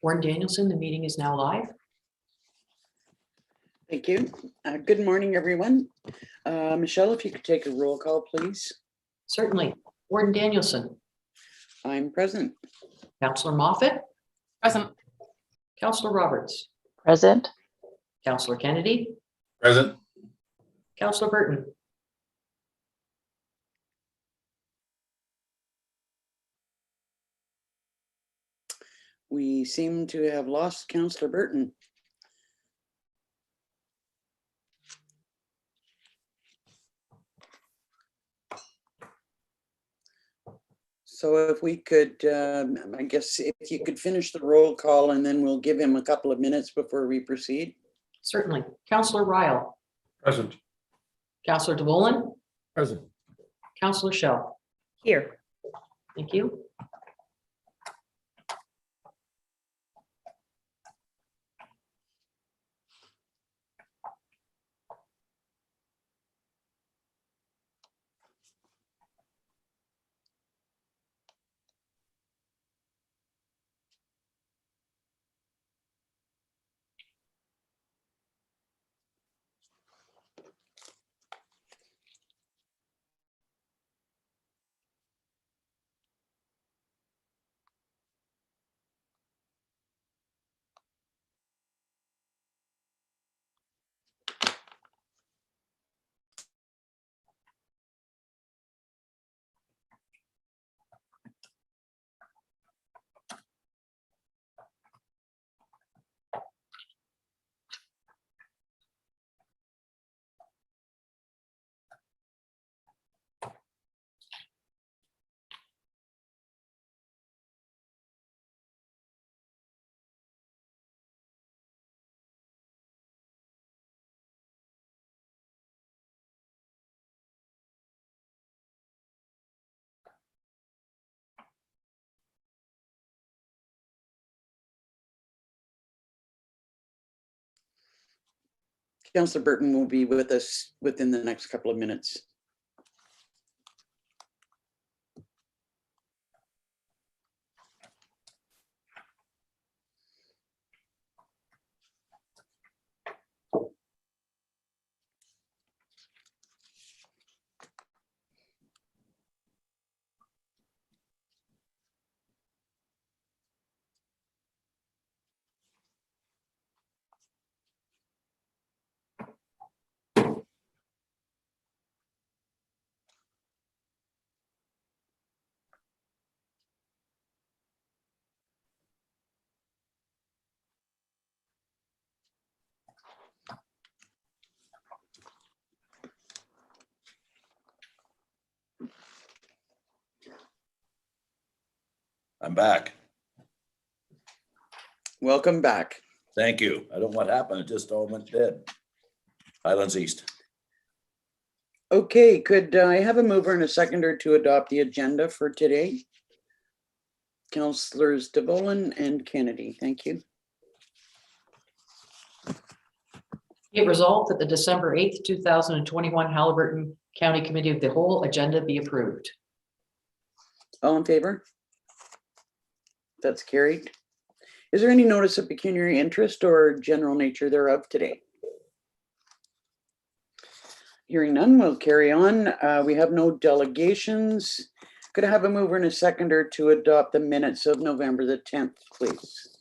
Warren Danielson, the meeting is now live. Thank you. Good morning, everyone. Michelle, if you could take a roll call, please. Certainly. Warden Danielson, I'm present. Councillor Moffat, Present. Councillor Roberts, Present. Councillor Kennedy, Present. Councillor Burton, We seem to have lost Councillor Burton. So if we could, I guess if you could finish the roll call and then we'll give him a couple of minutes before we proceed. certainly. Councillor Ryle, Present. Councillor DeWollen, Present. Councillor Shell. Here. Thank you. Councillor Burton will be with us within the next couple of minutes. I'm back. Welcome back. Thank you. I don't know what happened. It just all went dead. Islands East. Okay, could I have a mover and a seconder to adopt the agenda for today? Councillors DeVolen and Kennedy, thank you. Be it resolved that the December 8th, 2021 Haliburton County Committee of the Whole agenda be approved. All in favor? That's carried. Is there any notice of pecuniary interest or general nature thereof today? Hearing none, we'll carry on. We have no delegations. Could I have a mover and a seconder to adopt the minutes of November the 10th, please?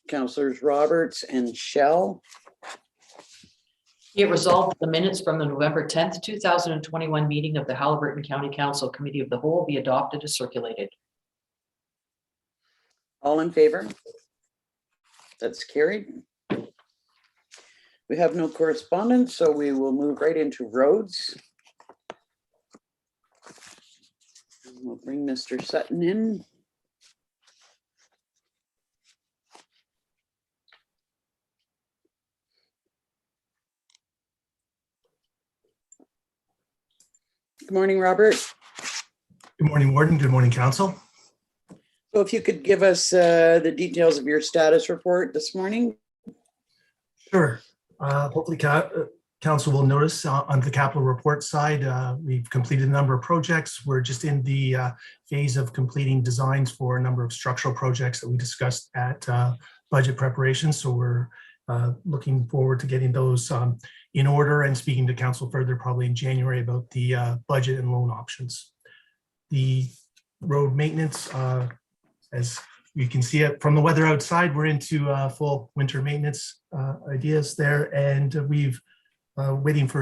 Councillors Roberts and Shell. Be it resolved that the minutes from the November 10th, 2021 meeting of the Haliburton County Council Committee of the Whole be adopted as circulated. All in favor? That's carried. We have no correspondence, so we will move right into roads. We'll bring Mr. Sutton in. Good morning, Robert. Good morning, Warden. Good morning, Council. So if you could give us the details of your status report this morning. Sure. Hopefully council will notice on the capital report side, we've completed a number of projects. We're just in the phase of completing designs for a number of structural projects that we discussed at budget preparation. So we're looking forward to getting those in order and speaking to council further probably in January about the budget and loan options. The road maintenance, as you can see it from the weather outside, we're into full winter maintenance ideas there, and we've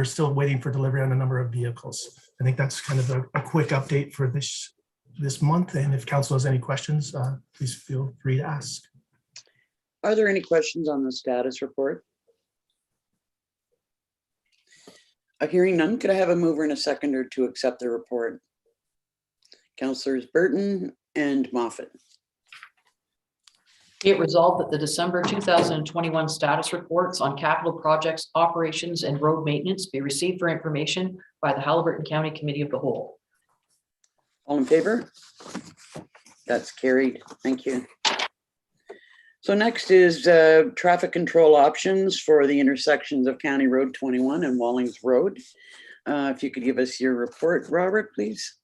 still waiting for delivery on a number of vehicles. I think that's kind of a quick update for this month. And if council has any questions, please feel free to ask. Are there any questions on the status report? Hearing none, could I have a mover and a seconder to accept the report? Councillors Burton and Moffat. Be it resolved that the December 2021 status reports on capital projects, operations, and road maintenance be received for information by the Haliburton County Committee of the Whole. All in favor? That's carried. Thank you. So next is traffic control options for the intersections of County Road 21 and Wallings Road. If you could give us your report, Robert, please.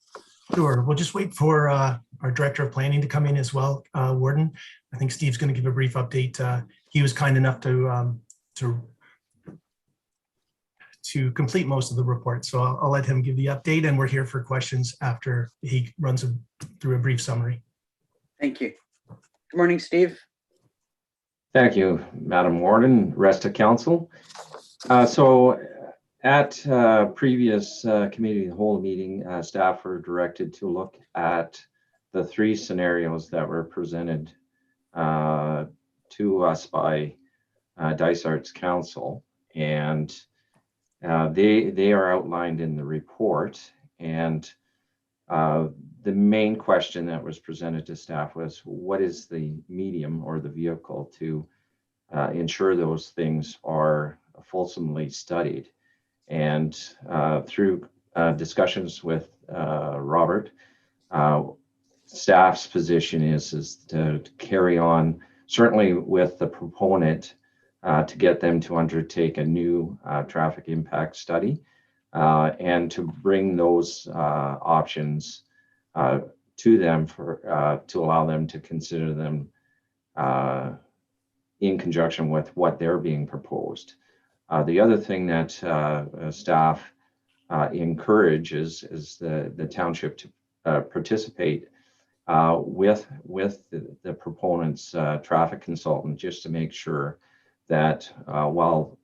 Sure. We'll just wait for our Director of Planning to come in as well, Warden. I think Steve's going to give a brief update. He was kind enough to complete most of the report, so I'll let him give the update, and we're here for questions after he runs through a brief summary. Thank you. Good morning, Steve. Thank you, Madam Warden, rest of council. So at previous committee of the whole meeting, staff were directed to look at the 3 scenarios that were presented to us by Dysart's council, and they are outlined in the report. And the main question that was presented to staff was, what is the medium or the vehicle to ensure those things are fulsomely studied? And through discussions with Robert, staff's position is to carry on, certainly with the proponent, to get them to undertake a new traffic impact study and to bring those options to them to allow them to consider them in conjunction with what they're being proposed. The other thing that staff encourages is the township to participate with the proponent's traffic consultant, just to make sure that while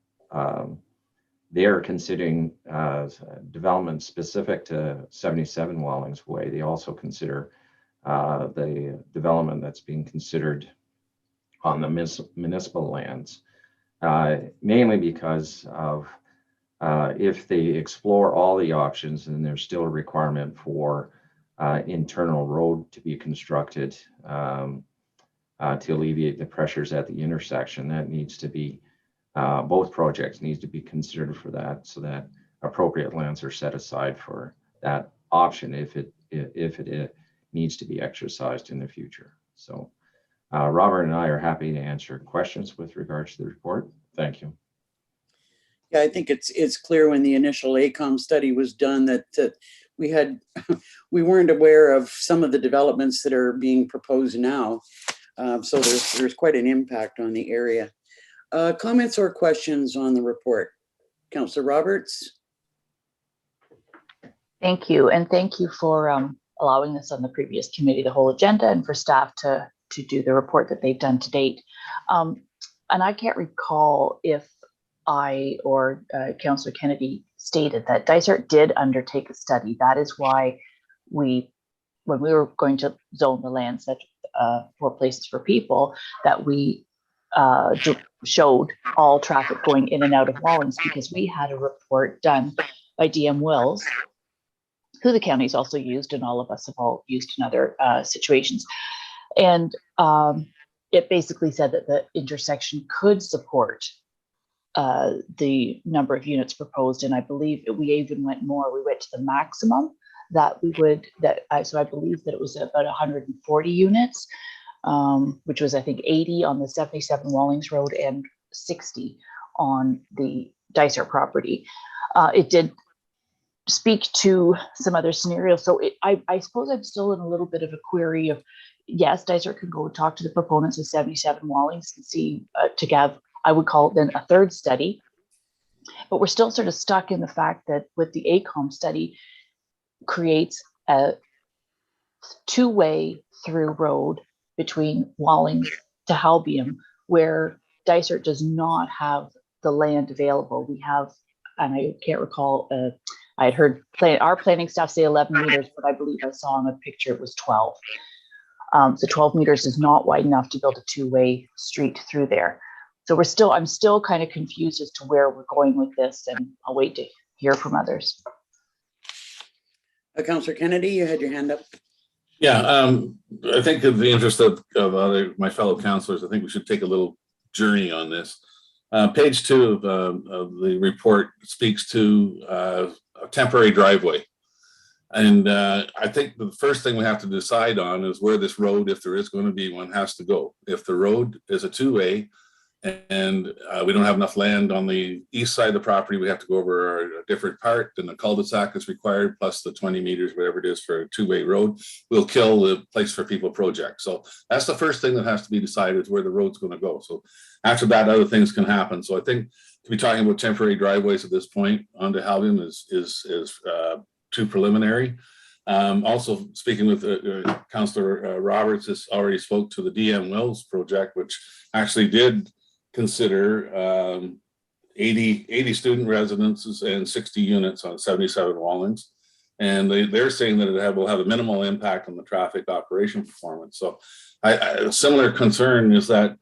they are considering development specific to 77 Wallings Way, they also consider the development that's being considered on the municipal lands, mainly because of if they explore all the options and there's still a requirement for internal road to be constructed to alleviate the pressures at the intersection, that needs to be, both projects needs to be considered for that, so that appropriate lands are set aside for that option if it needs to be exercised in the future. So Robert and I are happy to answer questions with regards to the report. Thank you. Yeah, I think it's clear when the initial ACOM study was done that we weren't aware of some of the developments that are being proposed now. So there's quite an impact on the area. Comments or questions on the report? Councillor Roberts. Thank you, and thank you for allowing this on the previous committee, the whole agenda, and for staff to do the report that they've done to date. And I can't recall if I or Councillor Kennedy stated that Dysart did undertake a study. That is why when we were going to zone the lands that for places for people, that we showed all traffic going in and out of Wallings, because we had a report done by DM Wills, who the county's also used, and all of us have all used in other situations. And it basically said that the intersection could support the number of units proposed. And I believe we even went more, we went to the maximum that we would, so I believe that it was about 140 units, which was, I think, 80 on the 77 Wallings Road and 60 on the Dysart property. It did speak to some other scenarios. So I suppose I'm still in a little bit of a query of, yes, Dysart could go talk to the proponents of 77 Wallings and see to have, I would call it then a third study. But we're still sort of stuck in the fact that with the ACOM study creates a two-way through road between Wallings to Halbium, where Dysart does not have the land available. We have, and I can't recall, I had heard our planning staff say 11 meters, but I believe I saw on a picture it was 12. So 12 meters is not wide enough to build a two-way street through there. So I'm still kind of confused as to where we're going with this, and I'll wait to hear from others. Councillor Kennedy, you had your hand up. Yeah, I think in the interest of my fellow councillors, I think we should take a little journey on this. Page 2 of the report speaks to a temporary driveway. And I think the first thing we have to decide on is where this road, if there is going to be one, has to go. If the road is a two-way and we don't have enough land on the east side of the property, we have to go over a different part, and the cul-de-sac is required, plus the 20 meters, whatever it is, for a two-way road, will kill the Place for People project. So that's the first thing that has to be decided, is where the road's going to go. So after that, other things can happen. So I think to be talking about temporary driveways at this point onto Halbium is too preliminary. Also, speaking with Councillor Roberts, has already spoke to the DM Wells project, which actually did consider 80 student residences and 60 units on 77 Wallings. And they're saying that it will have a minimal impact on the traffic operation performance. So a similar concern is that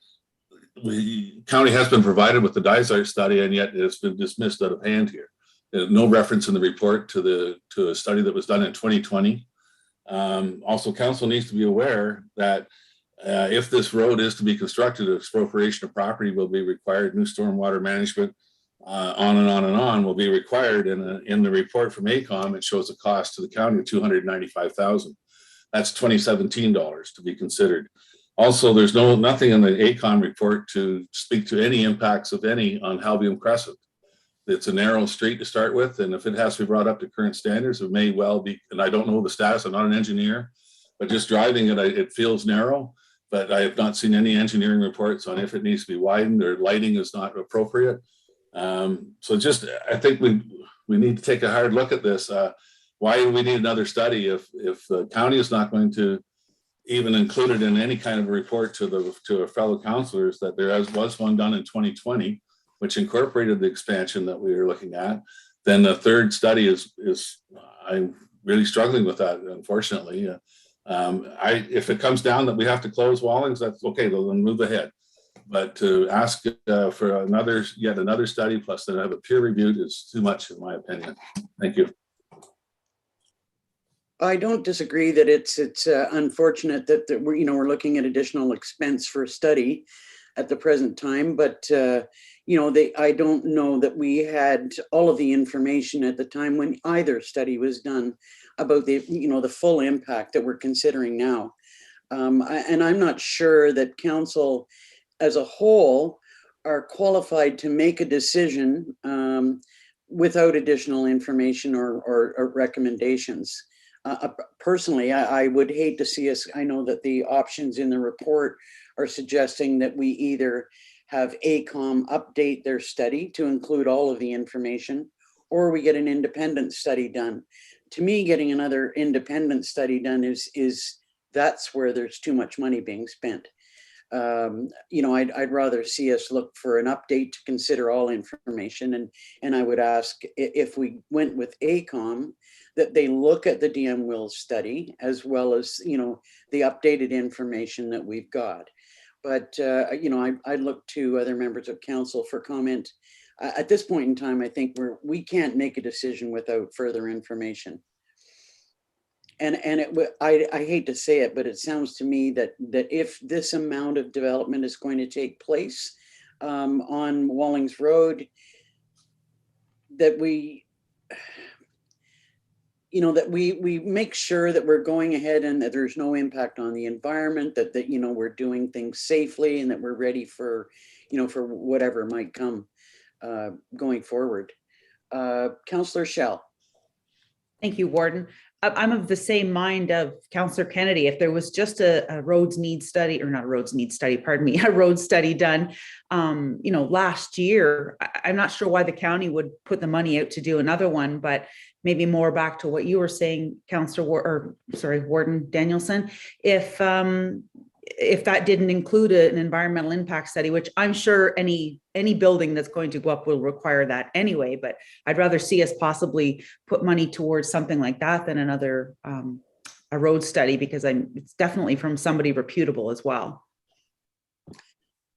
the county has been provided with the Dysart study, and yet it's been dismissed out of hand here. There's no reference in the report to a study that was done in 2020. Also, council needs to be aware that if this road is to be constructed, expropriation of property will be required. New stormwater management, on and on and on, will be required. In the report from ACOM, it shows a cost to the county of $295,000. That's $2017 to be considered. Also, there's nothing in the ACOM report to speak to any impacts of any on Halbium Crescent. It's a narrow street to start with, and if it has to be brought up to current standards, it may well be, and I don't know the status, I'm not an engineer, but just driving it, it feels narrow, but I have not seen any engineering reports on if it needs to be widened or lighting is not appropriate. So just, I think we need to take a hard look at this. Why do we need another study if the county is not going to even include it in any kind of report to our fellow councillors, that there was one done in 2020, which incorporated the expansion that we were looking at? Then the third study is I'm really struggling with that, unfortunately. If it comes down that we have to close Wallings, that's okay, then move ahead. But to ask for yet another study, plus then have it peer reviewed, is too much, in my opinion. Thank you. I don't disagree that it's unfortunate that we're looking at additional expense for a study at the present time, but I don't know that we had all of the information at the time when either study was done about the full impact that we're considering now. And I'm not sure that council as a whole are qualified to make a decision without additional information or recommendations. Personally, I would hate to see us, I know that the options in the report are suggesting that we either have ACOM update their study to include all of the information, or we get an independent study done. To me, getting another independent study done that's where there's too much money being spent. I'd rather see us look for an update to consider all information, and I would ask if we went with ACOM that they look at the DM Wills study as well as the updated information that we've got. But I look to other members of council for comment. At this point in time, I think we can't make a decision without further information. And I hate to say it, but it sounds to me that if this amount of development is going to take place on Wallings Road, that we make sure that we're going ahead and that there's no impact on the environment, that we're doing things safely, and that we're ready for for whatever might come. going forward. Councillor Shell. Thank you, Warden. I'm of the same mind of Councillor Kennedy. If there was just a roads need study, or not a roads need study, pardon me, a road study done, last year, I'm not sure why the county would put the money out to do another one, but maybe more back to what you were saying, Warden Danielson. If that didn't include an environmental impact study, which I'm sure any building that's going to go up will require that anyway, but I'd rather see us possibly put money towards something like that than another a road study, because it's definitely from somebody reputable as well.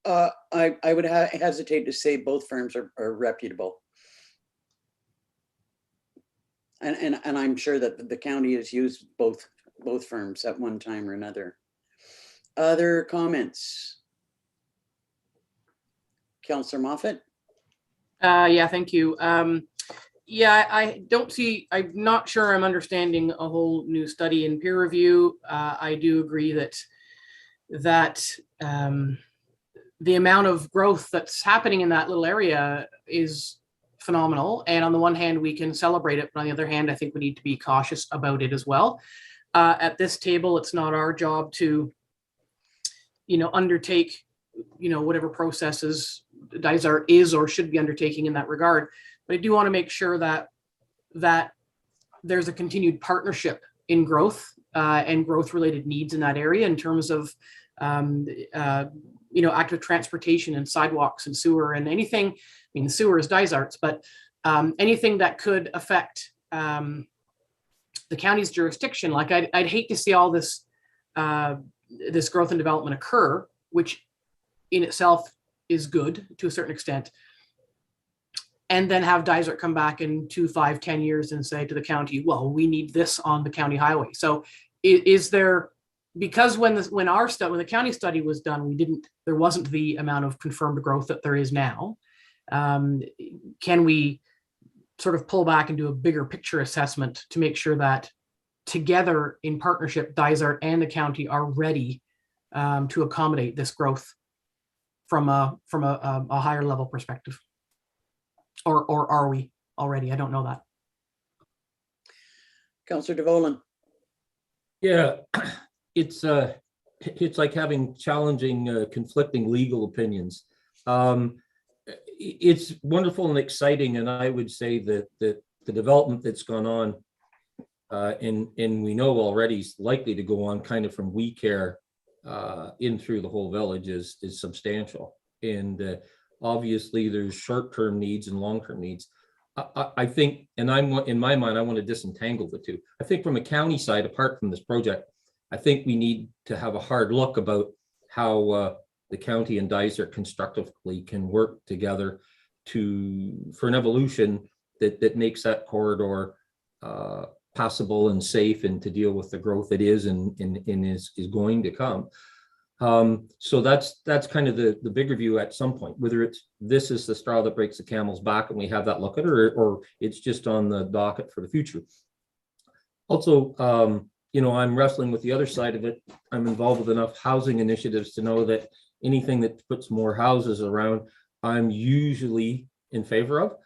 I would hesitate to say both firms are reputable. And I'm sure that the county has used both firms at one time or another. Other comments? Councillor Moffat? Yeah, thank you. Yeah, I'm not sure I'm understanding a whole new study in peer review. I do agree that the amount of growth that's happening in that little area is phenomenal. And on the one hand, we can celebrate it, but on the other hand, I think we need to be cautious about it as well. At this table, it's not our job to undertake, whatever processes Dysart is or should be undertaking in that regard. But I do want to make sure that there's a continued partnership in growth and growth related needs in that area in terms of, active transportation and sidewalks and sewer and anything. I mean, the sewer is Dysart's, but anything that could affect the county's jurisdiction. Like I'd hate to see all this this growth and development occur, which in itself is good to a certain extent, and then have Dysart come back in 2, 5, 10 years and say to the county, well, we need this on the county highway. So is there, because when the county study was done, there wasn't the amount of confirmed growth that there is now. Can we sort of pull back and do a bigger picture assessment to make sure that together in partnership, Dysart and the county are ready to accommodate this growth from a higher level perspective? Or are we already? I don't know that. Councillor DeVolen. Yeah, it's like having challenging, conflicting legal opinions. It's wonderful and exciting, and I would say that the development that's gone on, and we know already is likely to go on kind of from We Care in through the whole village is substantial. And obviously there's short-term needs and long-term needs. I think, and in my mind, I want to disentangle the two. I think from a county side, apart from this project, I think we need to have a hard look about how the county and Dysart constructively can work together for an evolution that makes that corridor passable and safe, and to deal with the growth it is and is going to come. So that's kind of the bigger view at some point, whether this is the straw that breaks the camel's back and we have that look at it, or it's just on the docket for the future. Also, I'm wrestling with the other side of it. I'm involved with enough housing initiatives to know that anything that puts more houses around, I'm usually in favor of.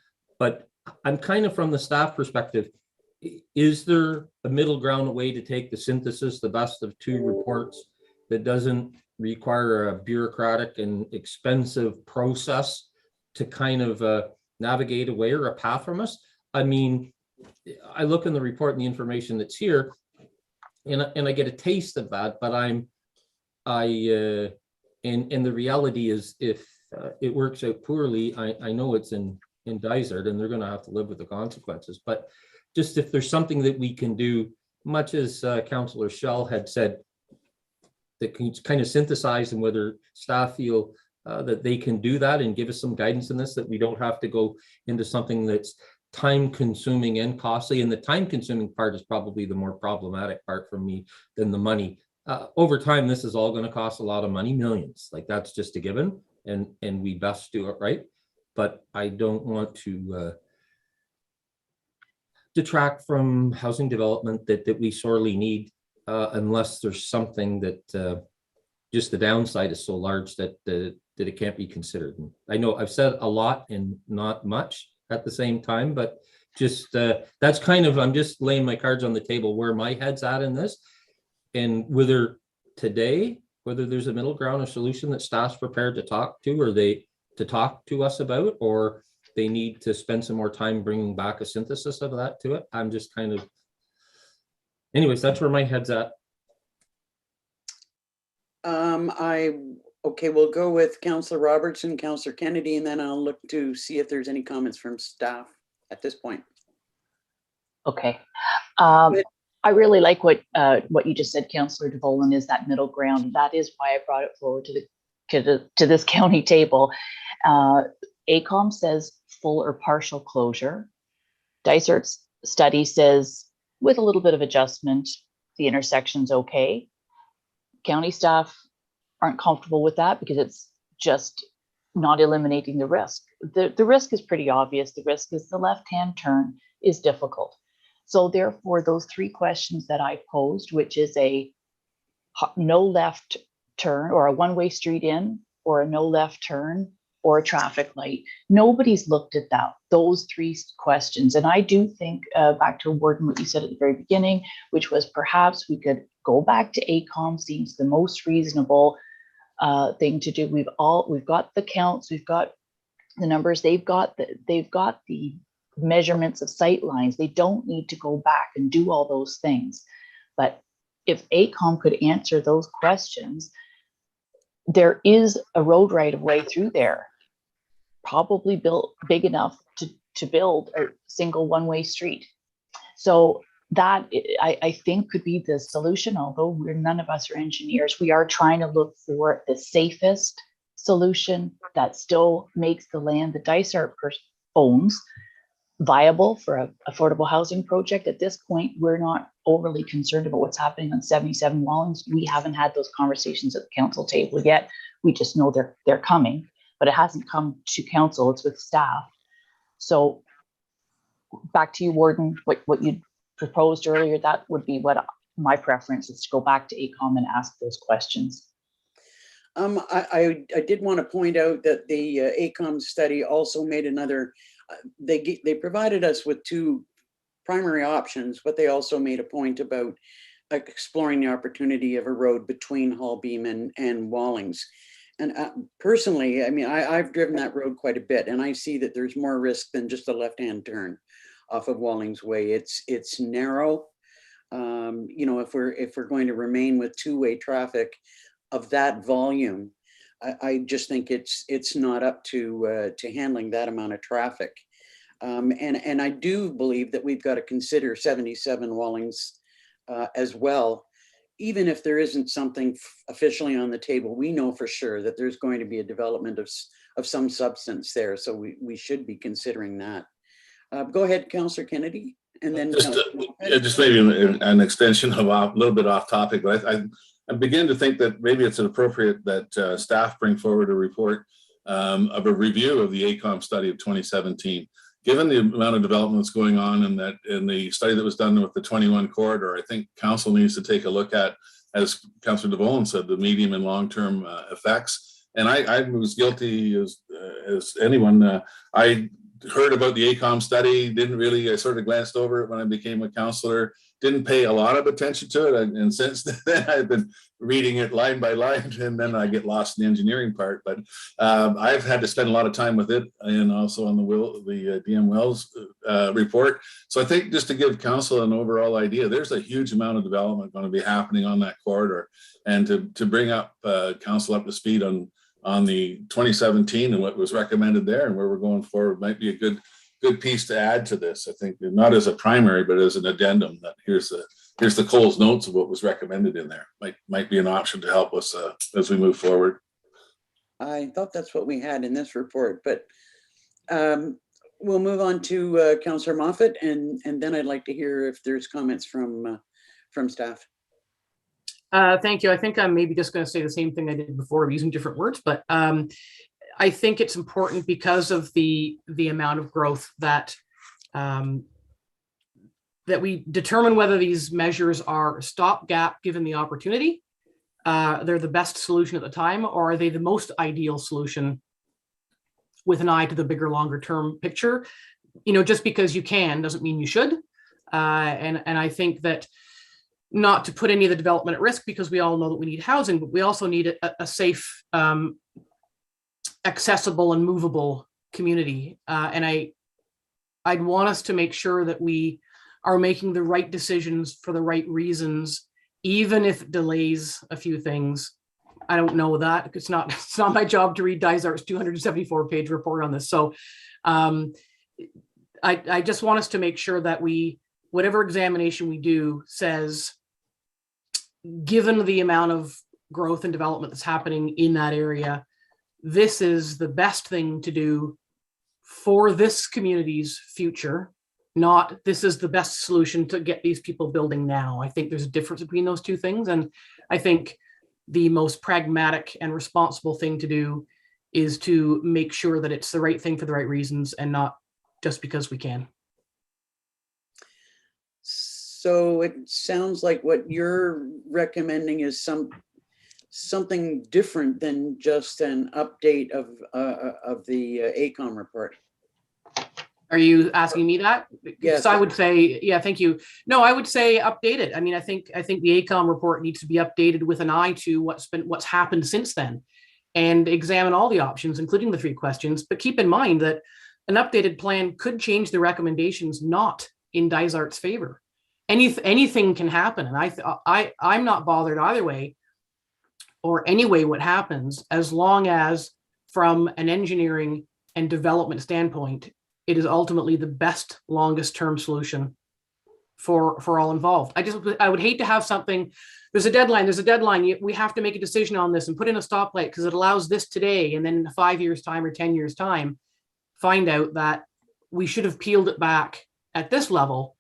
But I'm kind of from the staff perspective, is there a middle ground, a way to take the synthesis, the best of two reports, that doesn't require a bureaucratic and expensive process to kind of navigate away, or a path from us? I mean, I look in the report and the information that's here, and I get a taste of that, but and the reality is, if it works out poorly, I know it's in Dysart, and they're going to have to live with the consequences. But just if there's something that we can do, much as Councillor Shell had said, that can kind of synthesize, and whether staff feel that they can do that and give us some guidance in this, that we don't have to go into something that's time consuming and costly. And the time consuming part is probably the more problematic part for me than the money. Over time, this is all going to cost a lot of money, millions. Like, that's just a given, and we best do it right. But I don't want to detract from housing development that we sorely need, unless there's something that just the downside is so large that that it can't be considered. And I know I've said a lot and not much at the same time, but just that's kind of, I'm just laying my cards on the table where my head's at in this. And whether there's a middle ground or solution that staff's prepared to talk to, or to talk to us about, or they need to spend some more time bringing back a synthesis of that to it. I'm just kind of, anyways, that's where my head's at. Okay, we'll go with Councillor Robertson, Councillor Kennedy, and then I'll look to see if there's any comments from staff at this point. Okay. I really like what you just said, Councillor DeVolen, is that middle ground. That is why I brought it forward to this county table. ACOM says full or partial closure. Dysert's study says with a little bit of adjustment, the intersection's okay. County staff aren't comfortable with that because it's just not eliminating the risk. The risk is pretty obvious. The risk is the left-hand turn is difficult. So therefore, those three questions that I posed, which is a no left turn or a one-way street in, or a no left turn, or a traffic light, nobody's looked at those three questions. And I do think, back to Warden, what you said at the very beginning, which was perhaps we could go back to ACOM, seems the most reasonable thing to do. We've got the counts, we've got the numbers, they've got the measurements of sight lines. They don't need to go back and do all those things. But if ACOM could answer those questions, there is a road right of way through there, probably built big enough to build a single one-way street. So that I think could be the solution, although none of us are engineers. We are trying to look for the safest solution that still makes the land that Dysart owns viable for an affordable housing project. At this point, we're not overly concerned about what's happening on 77 Wallings. We haven't had those conversations at the council table yet. We just know they're coming, but it hasn't come to council, it's with staff. So back to you, Warden, what you proposed earlier, that would be what my preference is, to go back to ACOM and ask those questions. I did want to point out that the ACOM study also made another, they provided us with two primary options, but they also made a point about exploring the opportunity of a road between Hallbeam and Wallings. And personally, I mean, I've driven that road quite a bit, and I see that there's more risk than just a left-hand turn off of Wallings Way. It's narrow. You know, if we're going to remain with two-way traffic of that volume, I just think it's not up to handling that amount of traffic. And I do believe that we've got to consider 77 Wallings as well. Even if there isn't something officially on the table, we know for sure that there's going to be a development of some substance there. So we should be considering that. Go ahead, Councillor Kennedy, and then just maybe an extension of a little bit off topic, but I begin to think that maybe it's appropriate that staff bring forward a report of a review of the ACOM study of 2017. Given the amount of development that's going on in the study that was done with the 21 corridor, I think council needs to take a look at, as Councillor DeVolen said, the medium and long-term effects. And I was guilty as anyone. I heard about the ACOM study, I sort of glanced over it when I became a councillor, didn't pay a lot of attention to it. And since then I've been reading it line by line, and then I get lost in the engineering part. But I've had to spend a lot of time with it, and also on the DM Wells report. So I think just to give council an overall idea, there's a huge amount of development going to be happening on that corridor. And to bring up council up to speed on the 2017 and what was recommended there and where we're going forward might be a good piece to add to this. I think not as a primary, but as an addendum, that here's the Coles notes of what was recommended in there. Might be an option to help us as we move forward. I thought that's what we had in this report, but we'll move on to Councillor Moffat, and then I'd like to hear if there's comments from staff. Thank you. I think I'm maybe just going to say the same thing I did before, using different words, but I think it's important because of the amount of growth that that we determine whether these measures are a stopgap given the opportunity, they're the best solution at the time, or are they the most ideal solution with an eye to the bigger, longer term picture? You know, just because you can doesn't mean you should. And I think that, not to put any of the development at risk, because we all know that we need housing, but we also need a safe, accessible and movable community. And I'd want us to make sure that we are making the right decisions for the right reasons, even if it delays a few things. I don't know that. It's not my job to read Dysart's 274-page report on this. So I just want us to make sure that whatever examination we do says, given the amount of growth and development that's happening in that area, this is the best thing to do for this community's future, not this is the best solution to get these people building now. I think there's a difference between those two things. And I think the most pragmatic and responsible thing to do is to make sure that it's the right thing for the right reasons and not just because we can. So it sounds like what you're recommending is something different than just an update of the AECOM report. Are you asking me that? Yes. So I would say, yeah, thank you. No, I would say updated. I mean, I think the AECOM report needs to be updated with an eye to what's happened since then, and examine all the options, including the 3 questions. But keep in mind that an updated plan could change the recommendations not in Dysart's favor. Anything can happen, and I'm not bothered either way, or any way what happens, as long as from an engineering and development standpoint, it is ultimately the best, longest term solution for all involved. I would hate to have something, there's a deadline, we have to make a decision on this and put in a stoplight because it allows this today, and then in 5 years time or 10 years time, find out that we should have peeled it back at this level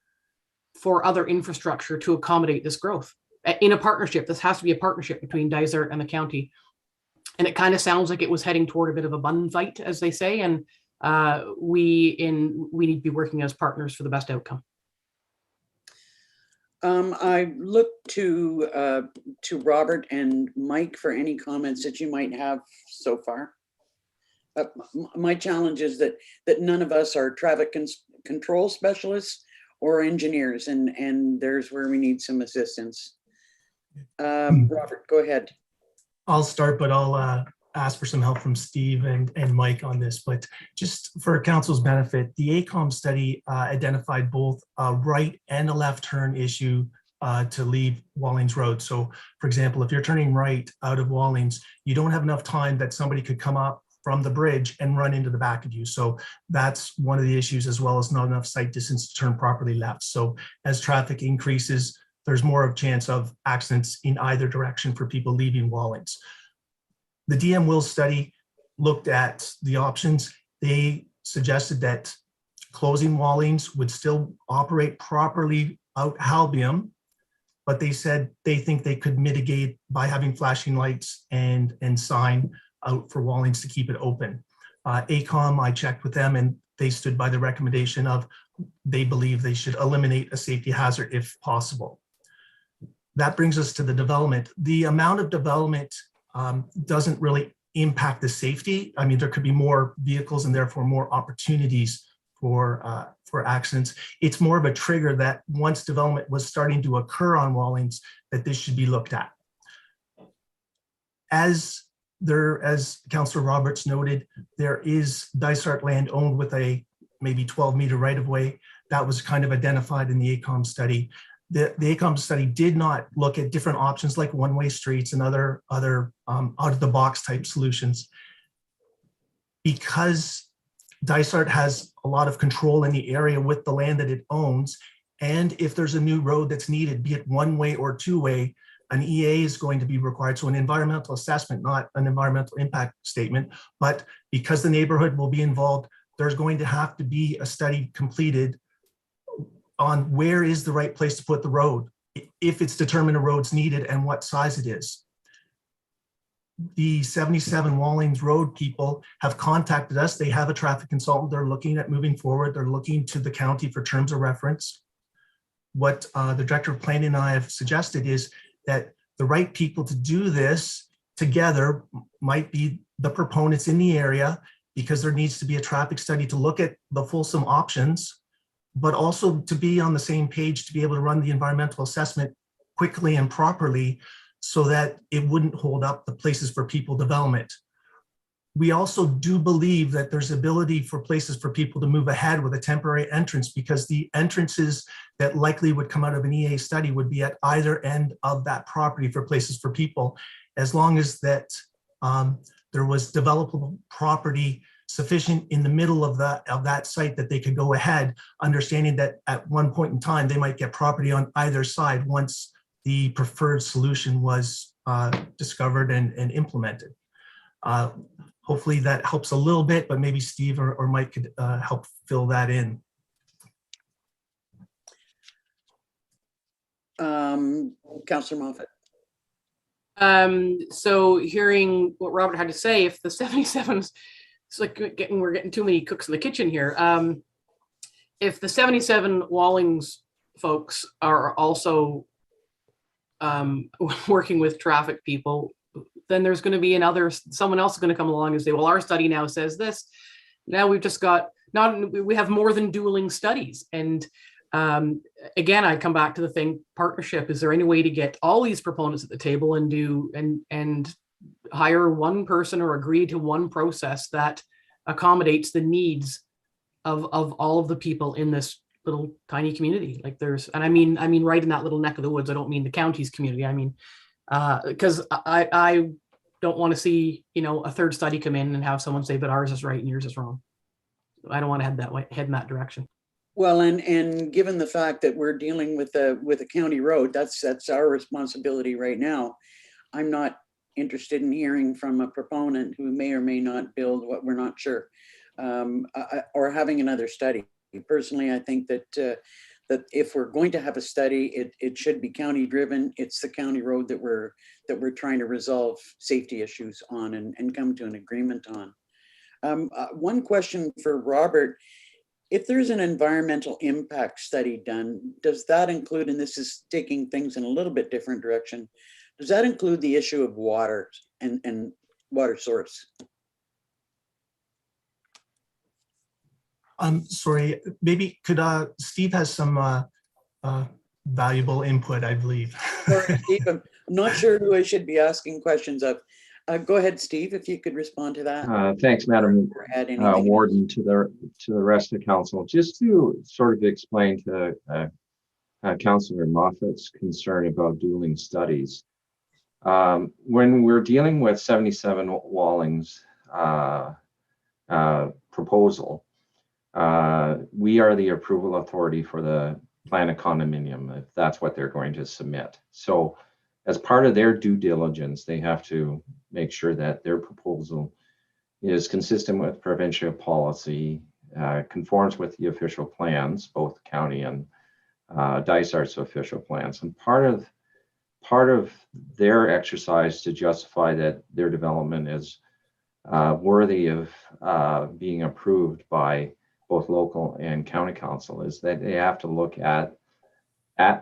for other infrastructure to accommodate this growth in a partnership. This has to be a partnership between Dysart and the county. And it kind of sounds like it was heading toward a bit of a bun fight, as they say. And we need to be working as partners for the best outcome. I look to Robert and Mike for any comments that you might have so far. My challenge is that none of us are traffic control specialists or engineers, and there's where we need some assistance. Robert, go ahead. I'll start, but I'll ask for some help from Steve and Mike on this. But just for council's benefit, the AECOM study identified both a right and a left turn issue to leave Wallings Road. So for example, if you're turning right out of Wallings, you don't have enough time that somebody could come up from the bridge and run into the back of you. So that's one of the issues, as well as not enough sight distance to turn properly left. So as traffic increases, there's more of a chance of accidents in either direction for people leaving Wallings. The DM Will study looked at the options. They suggested that closing Wallings would still operate properly out Halbium, but they said they think they could mitigate by having flashing lights and sign out for Wallings to keep it open. AECOM, I checked with them and they stood by the recommendation of, they believe they should eliminate a safety hazard if possible. That brings us to the development. The amount of development doesn't really impact the safety. I mean, there could be more vehicles and therefore more opportunities for accidents. It's more of a trigger that once development was starting to occur on Wallings, that this should be looked at. As Councillor Roberts noted, there is Dysart land owned with a maybe 12-meter right-of-way. That was kind of identified in the AECOM study. The AECOM study did not look at different options like one-way streets and other out-of-the-box type solutions. Because Dysart has a lot of control in the area with the land that it owns, and if there's a new road that's needed, be it one-way or two-way, an EA is going to be required. So an environmental assessment, not an environmental impact statement, but because the neighborhood will be involved, there's going to have to be a study completed on where is the right place to put the road, if it's determined a road's needed and what size it is. The 77 Wallings Road people have contacted us. They have a traffic consultant. They're looking at moving forward. They're looking to the county for terms of reference. What the Director of Planning and I have suggested is that the right people to do this together might be the proponents in the area, because there needs to be a traffic study to look at the fulsome options, but also to be on the same page to be able to run the environmental assessment quickly and properly so that it wouldn't hold up the places for people development. We also do believe that there's ability for places for people to move ahead with a temporary entrance, because the entrances that likely would come out of an EA study would be at either end of that property for places for people, as long as that there was developable property sufficient in the middle of that site that they could go ahead, understanding that at one point in time, they might get property on either side once the preferred solution was discovered and implemented. Hopefully that helps a little bit, but maybe Steve or Mike could help fill that in. Councillor Moffat. So hearing what Robert had to say, if the 77s, it's like we're getting too many cooks in the kitchen here. If the 77 Wallings folks are also working with traffic people, then there's going to be someone else is going to come along and say, well, our study now says this. Now we've just got, we have more than dueling studies. And again, I come back to the thing, partnership. Is there any way to get all these proponents at the table and and hire one person or agree to one process that accommodates the needs of all of the people in this little tiny community? Like and I mean right in that little neck of the woods. I don't mean the county's community. I mean, because I don't want to see, a third study come in and have someone say, but ours is right and yours is wrong. I don't want to head in that direction. Well, and given the fact that we're dealing with a county road, that's our responsibility right now. I'm not interested in hearing from a proponent who may or may not build what we're not sure, or having another study. Personally, I think that that if we're going to have a study, it should be county driven. It's the county road that we're trying to resolve safety issues on and come to an agreement on. One question for Robert: if there's an environmental impact study done, does that include, and this is taking things in a little bit different direction, does that include the issue of water and water source? Sorry, maybe could Steve has some valuable input, I believe. Sorry, Steve, I'm not sure who I should be asking questions of. Go ahead, Steve, if you could respond to that. Thanks, Madam Warden, to the rest of the council. Just to sort of explain to Councillor Moffat's concern about dueling studies. When we're dealing with 77 Wallings proposal, we are the approval authority for the plan of condominium, if that's what they're going to submit. So as part of their due diligence, they have to make sure that their proposal is consistent with provincial policy, conforms with the official plans, both county and Dysart's official plans. And part of their exercise to justify that their development is worthy of being approved by both local and county council is that they have to look at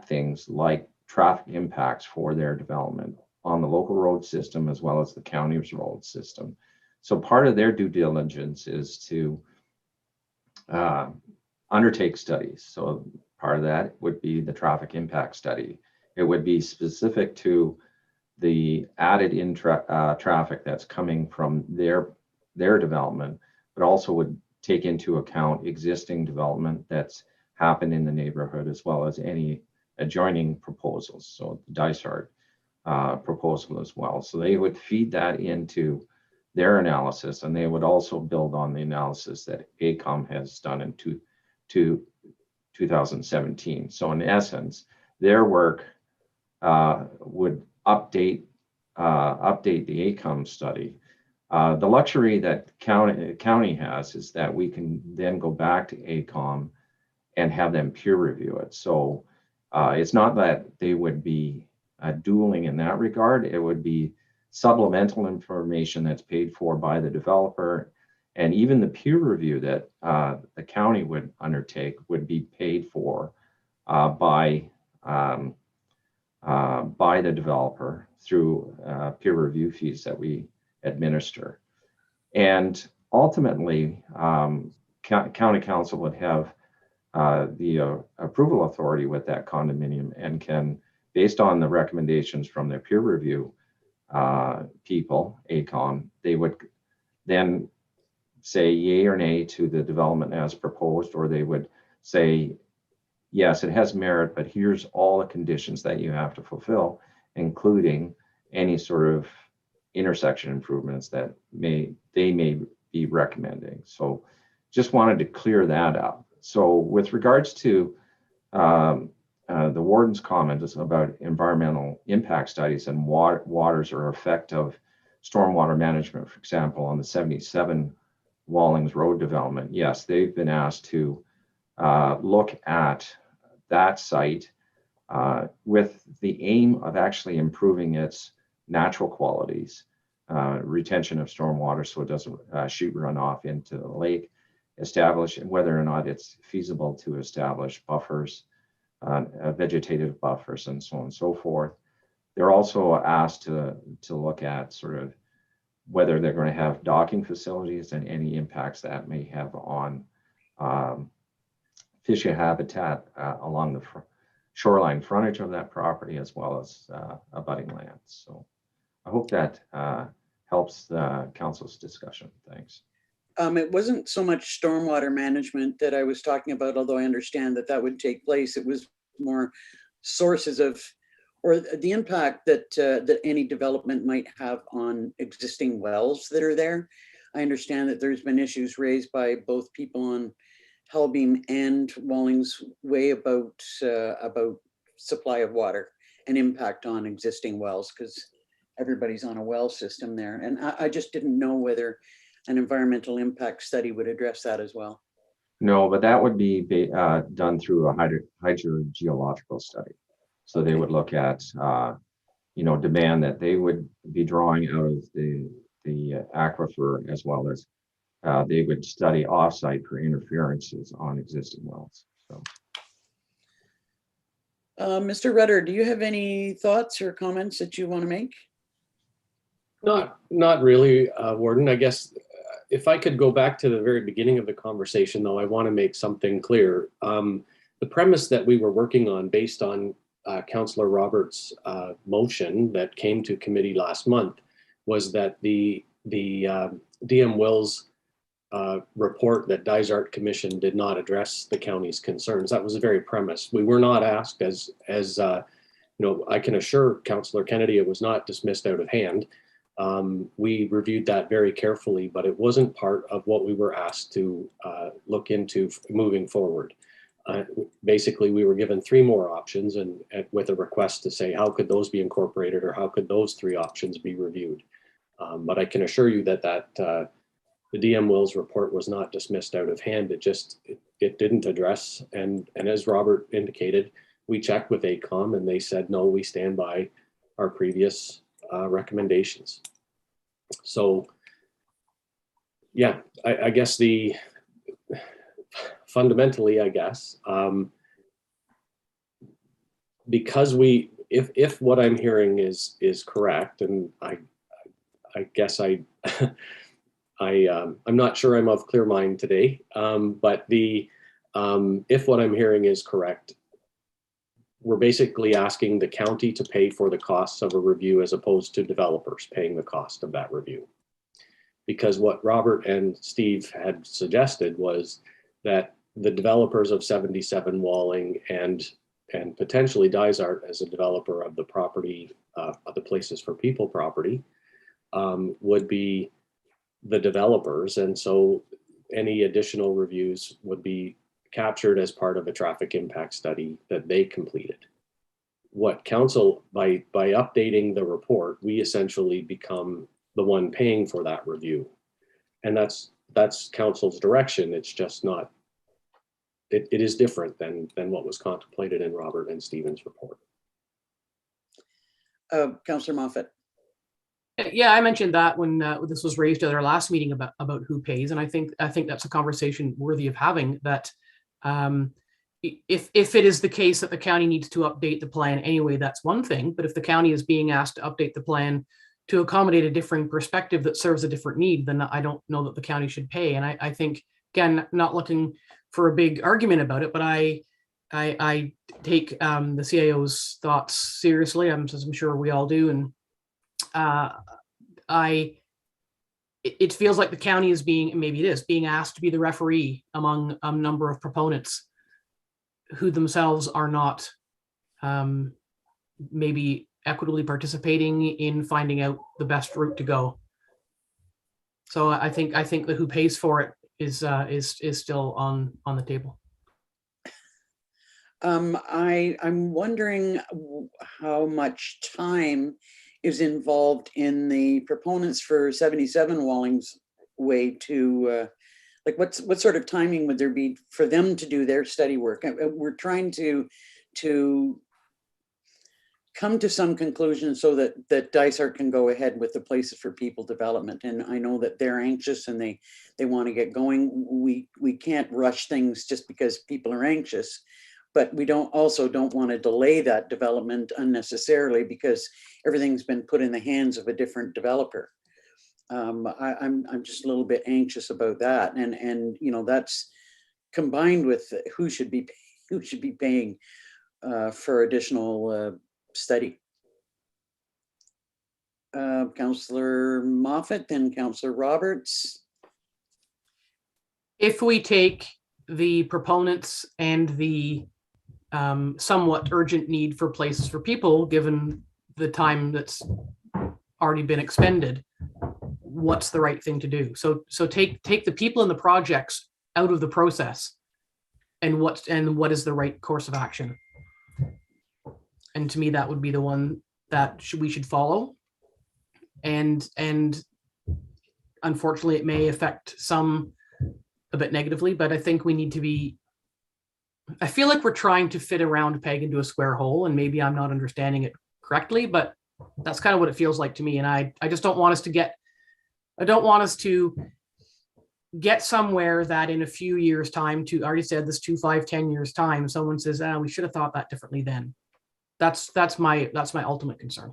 things like traffic impacts for their development on the local road system as well as the county's road system. So part of their due diligence is to undertake studies. So part of that would be the traffic impact study. It would be specific to the added traffic that's coming from their development, but also would take into account existing development that's happened in the neighborhood as well as any adjoining proposals. So the Dysart proposal as well. So they would feed that into their analysis, and they would also build on the analysis that AECOM has done in 2017. So in essence, their work would update the AECOM study. The luxury that county has is that we can then go back to AECOM and have them peer review it. So it's not that they would be dueling in that regard. It would be supplemental information that's paid for by the developer, and even the peer review that the county would undertake would be paid for by by the developer through peer review fees that we administer. And ultimately, county council would have the approval authority with that condominium and can, based on the recommendations from their peer review people, ACON, they would then say yay or nay to the development as proposed, or they would say, yes, it has merit, but here's all the conditions that you have to fulfill, including any sort of intersection improvements that they may be recommending. So just wanted to clear that up. So with regards to the warden's comment is about environmental impact studies and waters or effect of stormwater management, for example, on the 77 Wallings Road development. Yes, they've been asked to look at that site with the aim of actually improving its natural qualities, retention of stormwater so it doesn't shoot runoff into the lake, establish whether or not it's feasible to establish buffers, vegetative buffers, and so on and so forth. They're also asked to look at sort of whether they're going to have docking facilities and any impacts that may have on fish habitat along the shoreline frontage of that property, as well as abutting lands. So I hope that helps the council's discussion. Thanks. It wasn't so much stormwater management that I was talking about, although I understand that that would take place. It was more sources of, or the impact that that any development might have on existing wells that are there. I understand that there's been issues raised by both people on Hellbeam and Wallings Way about supply of water and impact on existing wells, because everybody's on a well system there. And I just didn't know whether an environmental impact study would address that as well. No, but that would be done through a hydrogeological study. So they would look at, demand that they would be drawing out of the aquifer, as well as they would study offsite for interferences on existing wells. So, Mr. Rudder, do you have any thoughts or comments that you want to make? Not really, Warden. I guess if I could go back to the very beginning of the conversation, though, I want to make something clear. The premise that we were working on, based on Councillor Roberts' motion that came to committee last month, was that the DM Wills report that Dysart Commission did not address the county's concerns. That was the very premise. We were not asked, as I can assure Councillor Kennedy, it was not dismissed out of hand. We reviewed that very carefully, but it wasn't part of what we were asked to look into moving forward. Basically, we were given 3 more options, and with a request to say, how could those be incorporated, or how could those 3 options be reviewed? But I can assure you that the DM Wills report was not dismissed out of hand. It didn't address, and as Robert indicated, we checked with ACOM and they said, no, we stand by our previous recommendations. So yeah, I guess fundamentally, I guess, because if what I'm hearing is correct, and I guess I'm not sure I'm of clear mind today, but if what I'm hearing is correct, we're basically asking the county to pay for the costs of a review as opposed to developers paying the cost of that review. Because what Robert and Steve had suggested was that the developers of 77 Walling and potentially Dysart as a developer of the property, of the Places for People property, would be the developers. And so any additional reviews would be captured as part of a traffic impact study that they completed. What council, by updating the report, we essentially become the one paying for that review. And that's council's direction. It's just not, it is different than what was contemplated in Robert and Stephen's report. Councillor Moffat. Yeah, I mentioned that when this was raised at our last meeting about who pays, and I think that's a conversation worthy of having. That if it is the case that the county needs to update the plan anyway, that's one thing. But if the county is being asked to update the plan to accommodate a different perspective that serves a different need, then I don't know that the county should pay. And I think, again, not looking for a big argument about it, but I take the CIO's thoughts seriously. I'm sure we all do. And it feels like the county is being asked to be the referee among a number of proponents who themselves are not maybe equitably participating in finding out the best route to go. So I think the who pays for it is still on the table. I'm wondering how much time is involved in the proponents for 77 Wallings Way to, like what sort of timing would there be for them to do their study work? We're trying to come to some conclusion so that Dysart can go ahead with the Places for People development. And I know that they're anxious and they want to get going. We can't rush things just because people are anxious, but we don't want to delay that development unnecessarily because everything's been put in the hands of a different developer. I'm just a little bit anxious about that. And you know, that's combined with who should be paying for additional study. Councillor Moffat, then Councillor Roberts. If we take the proponents and the somewhat urgent need for Places for People, given the time that's already been expended, what's the right thing to do? So take the people and the projects out of the process, and what is the right course of action? And to me, that would be the one that we should follow. And unfortunately, it may affect some a bit negatively, but I think we need to be, I feel like we're trying to fit a round peg into a square hole, and maybe I'm not understanding it correctly, but that's kind of what it feels like to me. And I just don't want us to get somewhere that in a few years' time, I already said this, 2, 5, 10 years' time, someone says, we should have thought that differently then. That's my ultimate concern.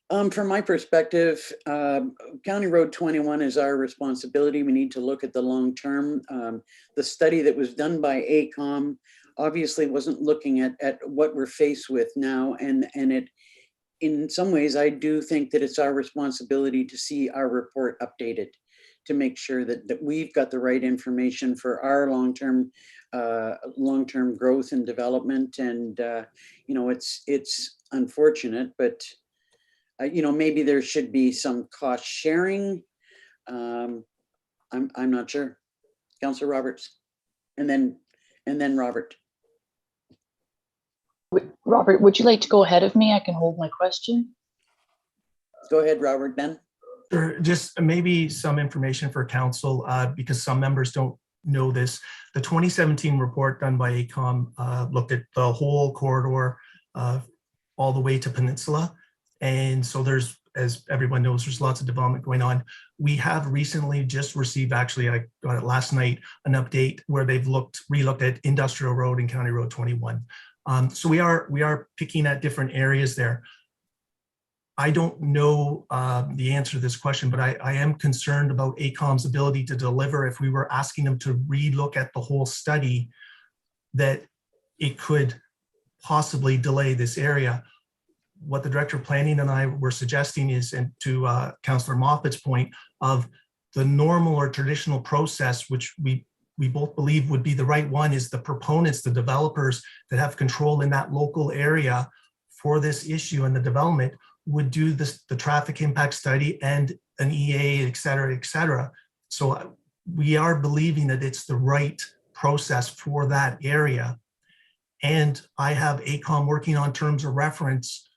From my perspective, County Road 21 is our responsibility. We need to look at the long term. The study that was done by AECOM obviously wasn't looking at what we're faced with now, and it, in some ways, I do think that it's our responsibility to see our report updated, to make sure that we've got the right information for our long-term growth and development. And you know, it's unfortunate, but you know, maybe there should be some cost sharing. I'm not sure. Councillor Roberts, and then Robert. Robert, would you like to go ahead of me? I can hold my question. Go ahead, Robert, then. Sure, just maybe some information for council, because some members don't know this. The 2017 report done by AECOM looked at the whole corridor all the way to Peninsula. And so there's, as everyone knows, there's lots of development going on. We have recently just received, actually, I got it last night, an update where they've relooked at Industrial Road and County Road 21. So we are picking at different areas there. I don't know the answer to this question, but I am concerned about AECOM's ability to deliver. If we were asking them to relook at the whole study, that it could possibly delay this area. What the Director of Planning and I were suggesting is, and to Councillor Moffat's point, of the normal or traditional process, which we both believe would be the right one, is the proponents, the developers that have control in that local area for this issue and the development would do this, the traffic impact study and an EA, et cetera, et cetera. So we are believing that it's the right process for that area. And I have AECOM working on terms of reference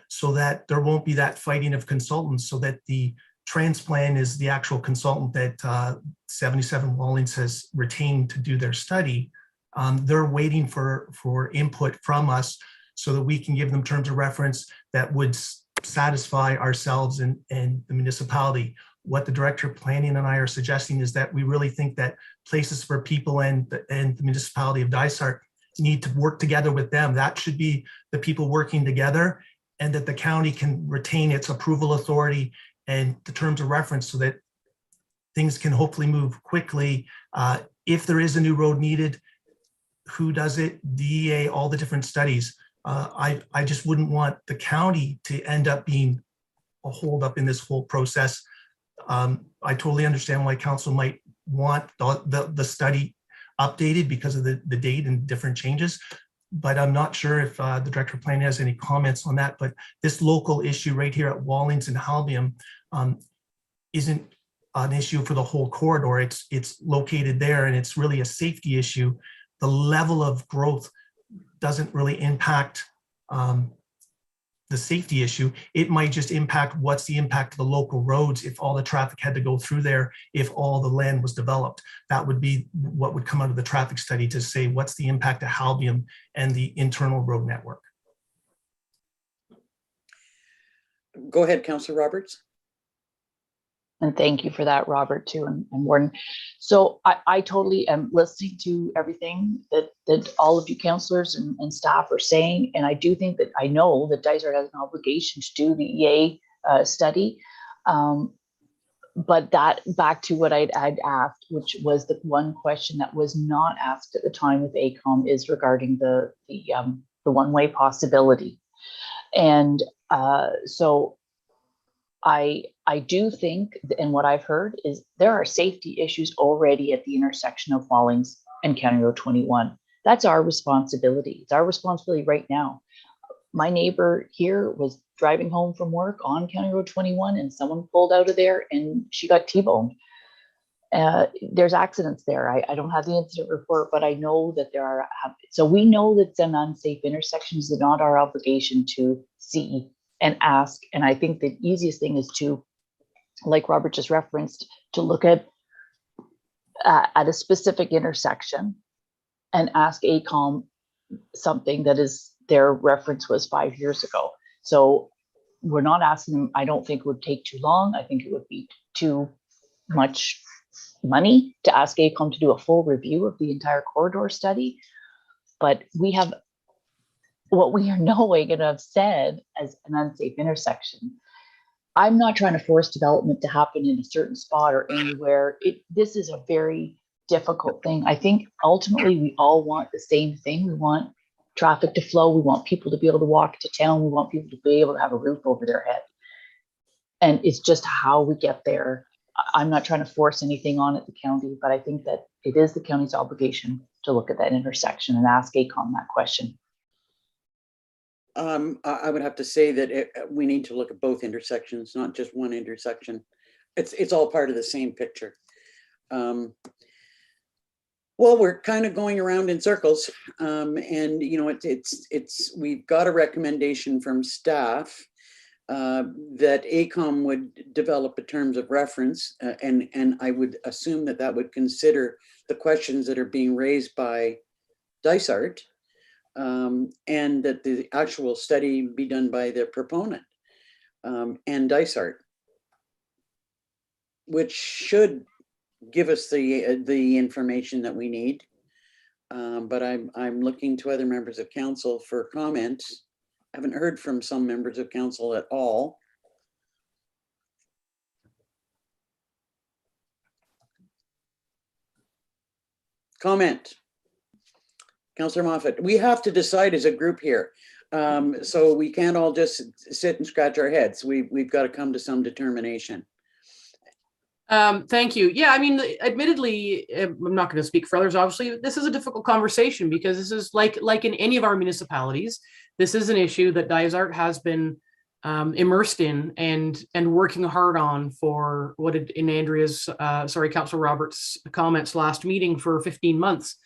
so that there won't be that fighting of consultants, so that the transplant is the actual consultant that 77 Wallings has retained to do their study. They're waiting for input from us so that we can give them terms of reference that would satisfy ourselves and the municipality. what the Director of Planning and I are suggesting is that we really think that Places for People and the municipality of Dysart need to work together with them. That should be the people working together, and that the county can retain its approval authority and the terms of reference so that things can hopefully move quickly. If there is a new road needed, who does it? DEA, all the different studies. I just wouldn't want the county to end up being a holdup in this whole process. I totally understand why council might want the study updated because of the date and different changes, but I'm not sure if the Director of Planning has any comments on that. But this local issue right here at Wallings and Haliburton isn't an issue for the whole corridor. It's located there, and it's really a safety issue. The level of growth doesn't really impact the safety issue. It might just impact what's the impact of the local roads if all the traffic had to go through there, if all the land was developed. That would be what would come out of the traffic study to say what's the impact of Haliburton and the internal road network. Go ahead, Councillor Roberts. And thank you for that, Robert, too, and Warden. So I totally am listening to everything that all of you councillors and staff are saying. And I do think that I know that Dysart has an obligation to do the EA study. But that back to what I'd asked, which was the one question that was not asked at the time with ACOM, is regarding the one-way possibility. And so I do think, and what I've heard is there are safety issues already at the intersection of Wallings and County Road 21. That's our responsibility. It's our responsibility right now. My neighbor here was driving home from work on County Road 21 and someone pulled out of there and she got T-boned. There's accidents there. I don't have the incident report, but I know that there are. So we know that some unsafe intersections are not our obligation to see and ask. And I think the easiest thing is to, like Robert just referenced, to look at a specific intersection and ask ACOM something that is their reference was 5 years ago. So we're not asking them. I don't think it would take too long. I think it would be too much money to ask ACOM to do a full review of the entire corridor study. But we have what we are knowing and have said as an unsafe intersection. I'm not trying to force development to happen in a certain spot or anywhere. This is a very difficult thing. I think ultimately we all want the same thing. We want traffic to flow. We want people to be able to walk to town. We want people to be able to have a roof over their head. And it's just how we get there. I'm not trying to force anything on at the county, but I think that it is the county's obligation to look at that intersection and ask ACOM that question. I would have to say that we need to look at both intersections, not just one intersection. It's all part of the same picture. Well, we're kind of going around in circles, and you know, we've got a recommendation from staff that ACOM would develop a terms of reference, and I would assume that that would consider the questions that are being raised by Dysart. And that the actual study be done by the proponent and Dysart, which should give us the information that we need. But I'm looking to other members of council for comments. I haven't heard from some members of council at all. Comment. Councillor Moffat, we have to decide as a group here. So we can't all just sit and scratch our heads. We've got to come to some determination. Thank you. Yeah, I mean, admittedly, I'm not going to speak for others. Obviously, this is a difficult conversation because this is like in any of our municipalities, this is an issue that Dysart has been immersed in and working hard on for what in Andrea's, Councillor Roberts' comments last meeting for 15 months.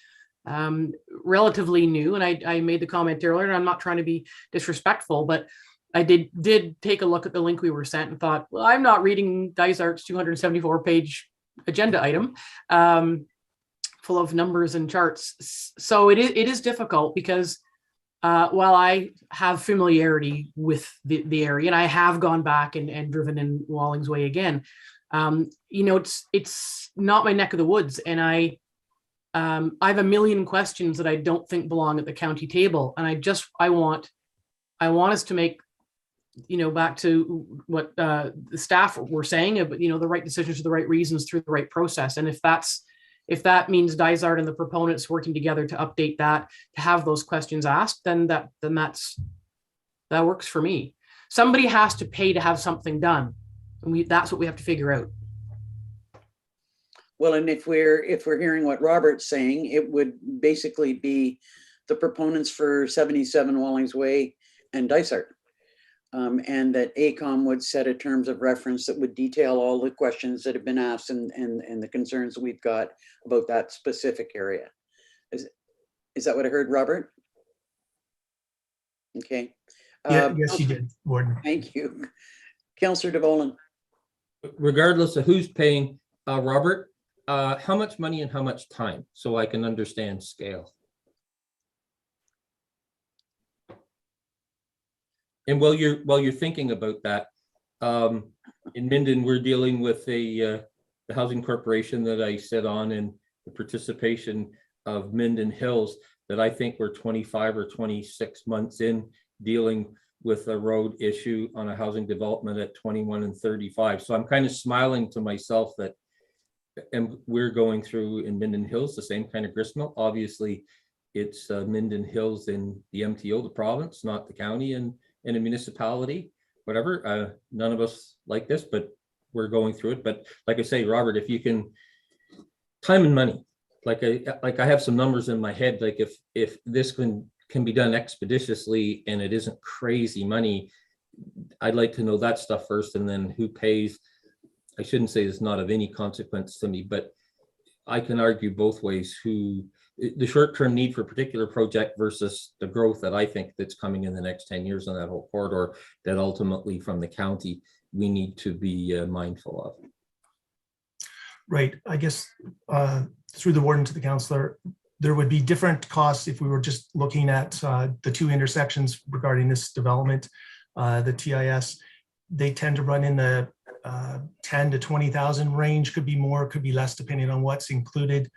Relatively new, and I made the comment earlier, and I'm not trying to be disrespectful, but I did take a look at the link we were sent and thought, well, I'm not reading Dysart's 274-page agenda item full of numbers and charts. So it is difficult because while I have familiarity with the area, and I have gone back and driven in Wallings Way again, You know, it's not my neck of the woods, and I have a million questions that I don't think belong at the county table, and I want us to make, you know, back to what the staff were saying, but you know, the right decisions for the right reasons through the right process. And if that means Dysart and the proponents working together to update that, to have those questions asked, then that works for me. Somebody has to pay to have something done, and that's what we have to figure out. Well, and if we're hearing what Robert's saying, it would basically be the proponents for 77 Wallings Way and Dysart. And that ACOM would set a terms of reference that would detail all the questions that have been asked and the concerns that we've got about that specific area. Is that what I heard, Robert? Okay. Yes, you did, Warden. Thank you. Councillor DeVolen. Regardless of who's paying, Robert, how much money and how much time, so I can understand scale? And while you're thinking about that, in Minden, we're dealing with the housing corporation that I sit on, and the participation of Minden Hills, that I think we're 25 or 26 months in dealing with a road issue on a housing development at 21 and 35. So I'm kind of smiling to myself that, and we're going through in Minden Hills the same kind of gristmill. Obviously, it's Minden Hills in the MTO, the province, not the county and a municipality, whatever. None of us like this, but we're going through it. But like I say, Robert, if you can, time and money, like I have some numbers in my head, like if this can be done expeditiously and it isn't crazy money, I'd like to know that stuff first, and then who pays. I shouldn't say it's not of any consequence to me, but I can argue both ways, who the short-term need for a particular project versus the growth that I think that's coming in the next 10 years on that whole corridor, that ultimately from the county we need to be mindful of. Right. I guess through the warden to the councillor, there would be different costs if we were just looking at the two intersections regarding this development. The TIS, they tend to run in the 10 to 20,000 range, could be more, could be less, depending on what's included.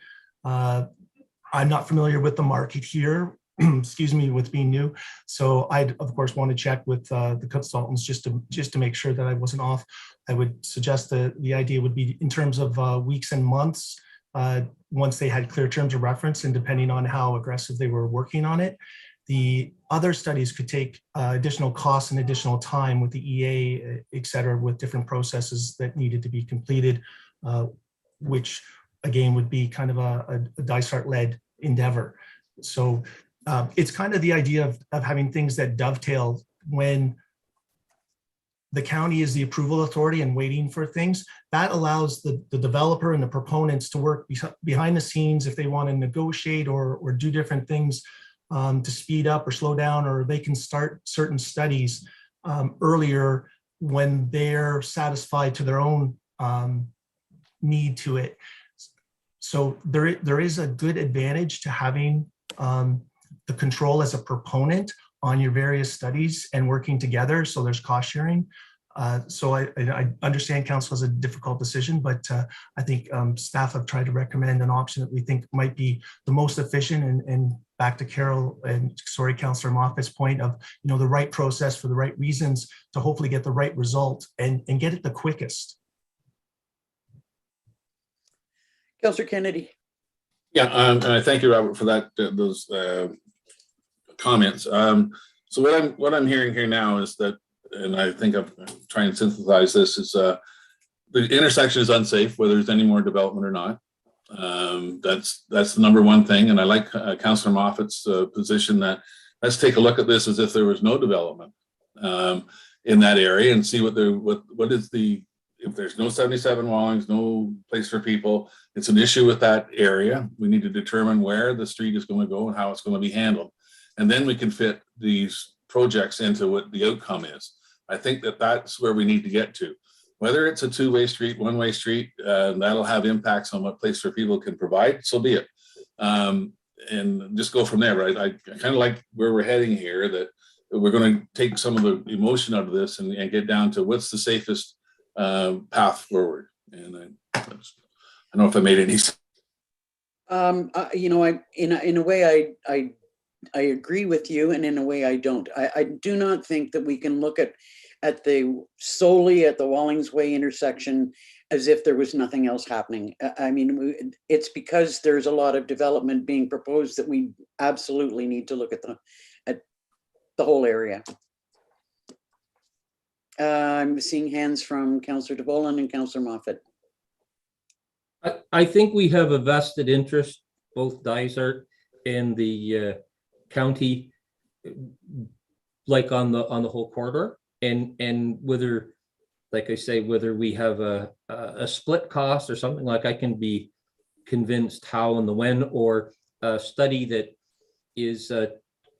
I'm not familiar with the market here, excuse me, with being new. So I'd of course want to check with the consultants just to make sure that I wasn't off. I would suggest that the idea would be in terms of weeks and months, once they had clear terms of reference, and depending on how aggressive they were working on it. The other studies could take additional costs and additional time with the EA, et cetera, with different processes that needed to be completed, which again would be kind of a Dysart-led endeavor. So it's kind of the idea of having things that dovetail when the county is the approval authority and waiting for things. That allows the developer and the proponents to work behind the scenes if they want to negotiate or do different things to speed up or slow down, or they can start certain studies earlier when they're satisfied to their own need to it. So there is a good advantage to having the control as a proponent on your various studies and working together. So there's cost sharing. So I understand council has a difficult decision, but I think staff have tried to recommend an option that we think might be the most efficient, and back to Carol and Councillor Moffat's point of, the right process for the right reasons to hopefully get the right result and get it the quickest. Councillor Kennedy. Yeah, thank you, Robert, for that those comments. So what I'm hearing here now is that, and I think I'm trying to synthesize this, is the intersection is unsafe, whether there's any more development or not. That's the number one thing, and I like Councillor Moffat's position that let's take a look at this as if there was no development in that area, and see what is the, if there's no 77 Wallings, no place for people, it's an issue with that area. We need to determine where the street is going to go and how it's going to be handled. And then we can fit these projects into what the outcome is. I think that that's where we need to get to. Whether it's a two-way street, one-way street, that'll have impacts on what place for people can provide, so be it. And just go from there, right? I kind of like where we're heading here, that we're going to take some of the emotion out of this and get down to what's the safest path forward. And I don't know if I made any sense. You know, in a way, I agree with you, and in a way, I don't. I do not think that we can look at solely at the Wallings Way intersection as if there was nothing else happening. I mean, it's because there's a lot of development being proposed that we absolutely need to look at the whole area. I'm seeing hands from Councillor DeBolen and Councillor Moffat. I think we have a vested interest, both Dysart and the county, like on the whole corridor, and whether, like I say, whether we have a split cost or something, like I can be convinced how and the when, or a study that is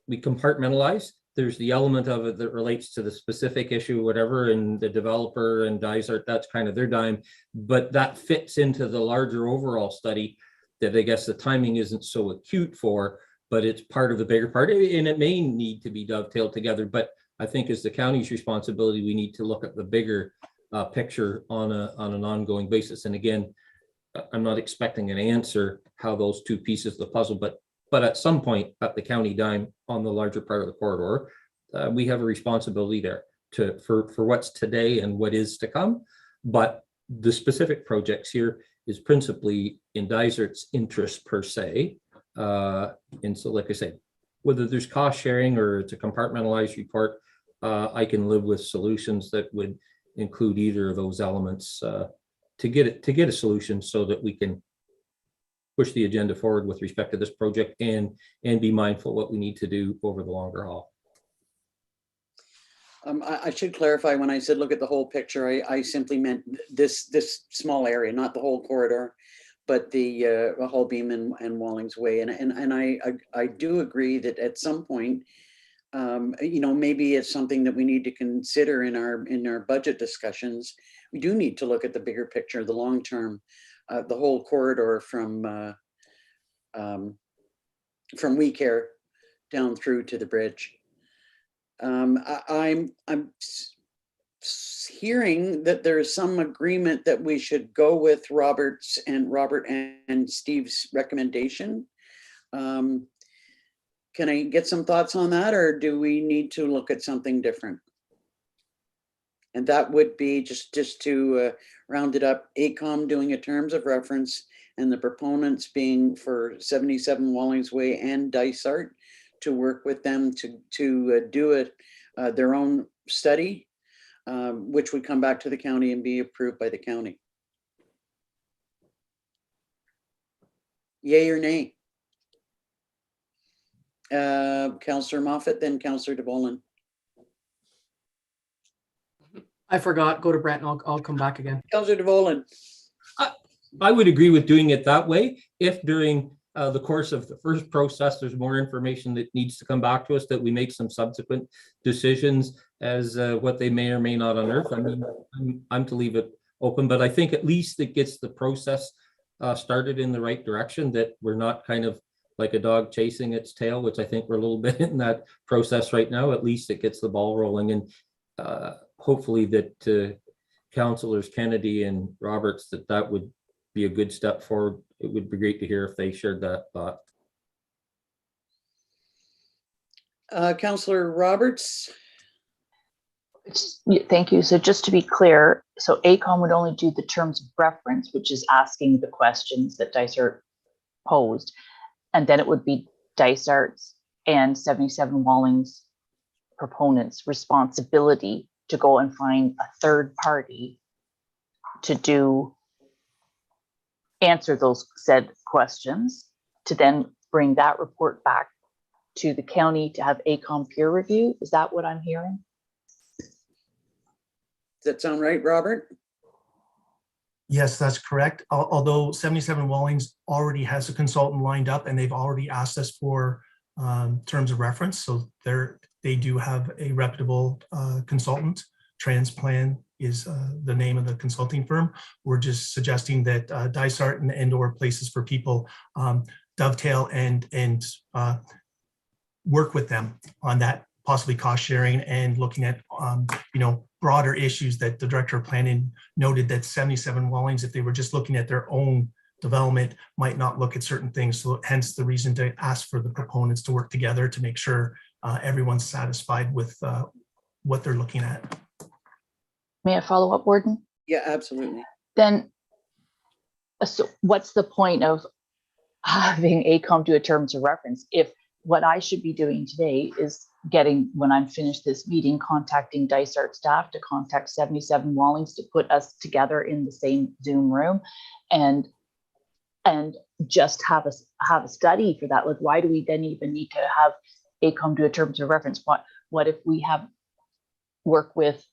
we compartmentalize. There's the element of it that relates to the specific issue, whatever, and the developer and Dysart, that's kind of their dime, but that fits into the larger overall study that I guess the timing isn't so acute for, but it's part of the bigger part, and it may need to be dovetailed together. But I think as the county's responsibility, we need to look at the bigger picture on an ongoing basis. And again, I'm not expecting an answer how those two pieces of the puzzle, but at some point at the county dime on the larger part of the corridor, we have a responsibility there for what's today and what is to come. But the specific projects here is principally in Dysart's interest per se. And so, like I said, whether there's cost sharing or it's a compartmentalized report, I can live with solutions that would include either of those elements to get a solution so that we can push the agenda forward with respect to this project and be mindful what we need to do over the longer haul. I should clarify, when I said look at the whole picture, I simply meant this small area, not the whole corridor, but the Hullbeam and Wallings Way. And I do agree that at some point, you know, maybe it's something that we need to consider in our budget discussions. We do need to look at the bigger picture, the long term. The whole corridor from We Care down through to the bridge. I'm hearing that there is some agreement that we should go with Robert and Steve's recommendation. Can I get some thoughts on that, or do we need to look at something different? And that would be just to round it up, AECOM doing a terms of reference and the proponents being for 77 Wallings Way and Dysart to work with them to do their own study, which would come back to the county and be approved by the county. Yay or nay? Councillor Moffat, then Councillor DeBolen. I forgot, go to Brent and I'll come back again. Councillor DeBolen. I would agree with doing it that way. If during the course of the first process, there's more information that needs to come back to us, that we make some subsequent decisions as what they may or may not unearth. I mean, I'm to leave it open, but I think at least it gets the process started in the right direction, that we're not kind of like a dog chasing its tail, which I think we're a little bit in that process right now. At least it gets the ball rolling, and hopefully that Councillors Kennedy and Roberts, that would be a good step forward. It would be great to hear if they shared that thought. Councillor Roberts. Thank you. So just to be clear, so AECOM would only do the terms of reference, which is asking the questions that Dysart posed. And then it would be Dysart's and 77 Wallings proponents' responsibility to go and find a third party to answer those said questions, to then bring that report back to the county to have AECOM peer review. Is that what I'm hearing? Does that sound right, Robert? Yes, that's correct. Although 77 Wallings already has a consultant lined up and they've already asked us for terms of reference. So they do have a reputable consultant. Transplan is the name of the consulting firm. We're just suggesting that Dysart and or Places for People dovetail and work with them on that possibly cost sharing and looking at, broader issues that the director of planning noted that 77 Wallings, if they were just looking at their own development, might not look at certain things. So hence the reason to ask for the proponents to work together to make sure everyone's satisfied with what they're looking at. May I follow up, Warden? Yeah, absolutely. Then, so what's the point of having AECOM do a terms of reference if what I should be doing today is getting, when I'm finished this meeting, contacting Dysart staff to contact 77 Wallings to put us together in the same Zoom room and just have a study for that? Like, why do we then even need to have AECOM do a terms of reference? What if we have work with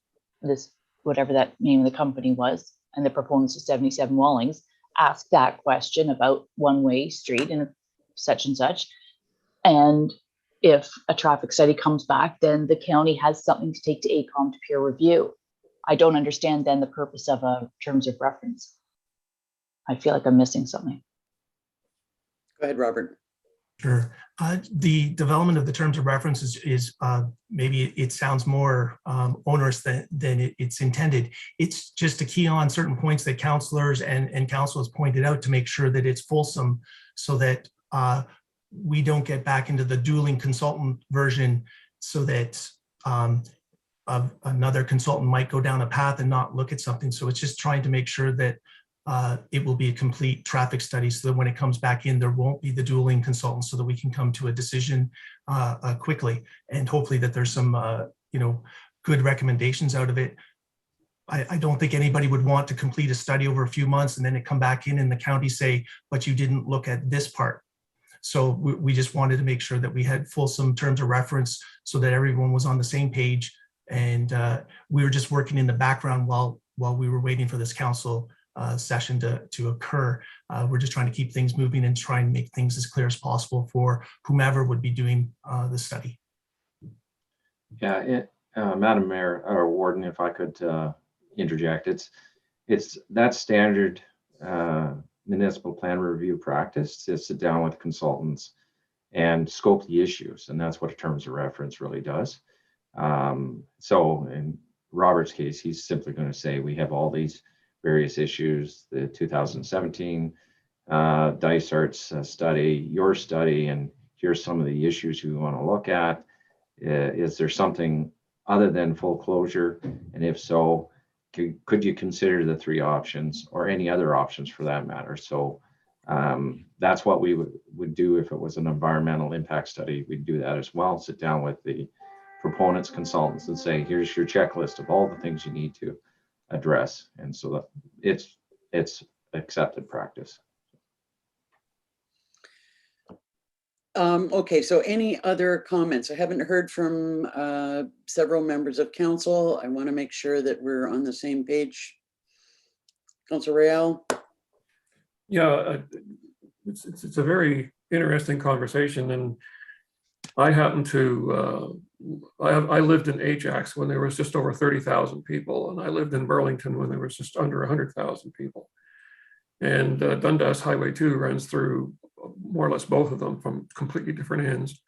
this, whatever that name of the company was, and the proponents of 77 Wallings ask that question about one-way street and such and such. And if a traffic study comes back, then the county has something to take to AECOM to peer review. I don't understand then the purpose of a terms of reference. I feel like I'm missing something. Go ahead, Robert. Sure. The development of the terms of reference is maybe it sounds more onerous than it's intended. It's just to key on certain points that councillors and council has pointed out to make sure that it's fulsome, so that we don't get back into the dueling consultant version, so that another consultant might go down a path and not look at something. So it's just trying to make sure that it will be a complete traffic study, so that when it comes back in, there won't be the dueling consultants, so that we can come to a decision quickly, and hopefully that there's some good recommendations out of it. I don't think anybody would want to complete a study over a few months and then it come back in and the county say, but you didn't look at this part. So we just wanted to make sure that we had fulsome terms of reference so that everyone was on the same page, and we were just working in the background while we were waiting for this council session to occur. We're just trying to keep things moving and try and make things as clear as possible for whomever would be doing the study. Yeah, Madam Mayor or Warden, if I could interject, it's that standard municipal plan review practice to sit down with consultants and scope the issues, and that's what a terms of reference really does. So in Robert's case, he's simply going to say we have all these various issues, the 2017 Dysart's study, your study, and here's some of the issues you want to look at. Is there something other than full closure? And if so, could you consider the 3 options or any other options for that matter? So that's what we would do if it was an environmental impact study. We'd do that as well, sit down with the proponents, consultants, and say, here's your checklist of all the things you need to address. And so that it's accepted practice. Okay, so any other comments? I haven't heard from several members of council. I want to make sure that we're on the same page. Councillor Real? Yeah, it's a very interesting conversation, and I happen to, I lived in Ajax when there was just over 30,000 people, and I lived in Burlington when there was just under 100,000 people. And Dundas Highway 2 runs through more or less both of them from completely different ends.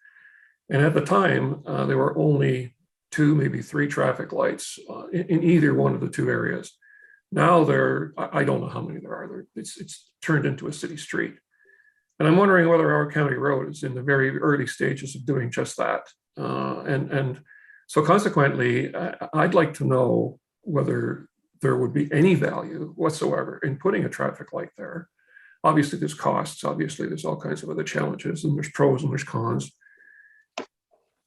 And at the time, there were only 2, maybe 3 traffic lights in either one of the 2 areas. Now I don't know how many there are. It's turned into a city street. And I'm wondering whether our county road is in the very early stages of doing just that. And so consequently, I'd like to know whether there would be any value whatsoever in putting a traffic light there. Obviously, there's costs. Obviously, there's all kinds of other challenges, and there's pros and there's cons.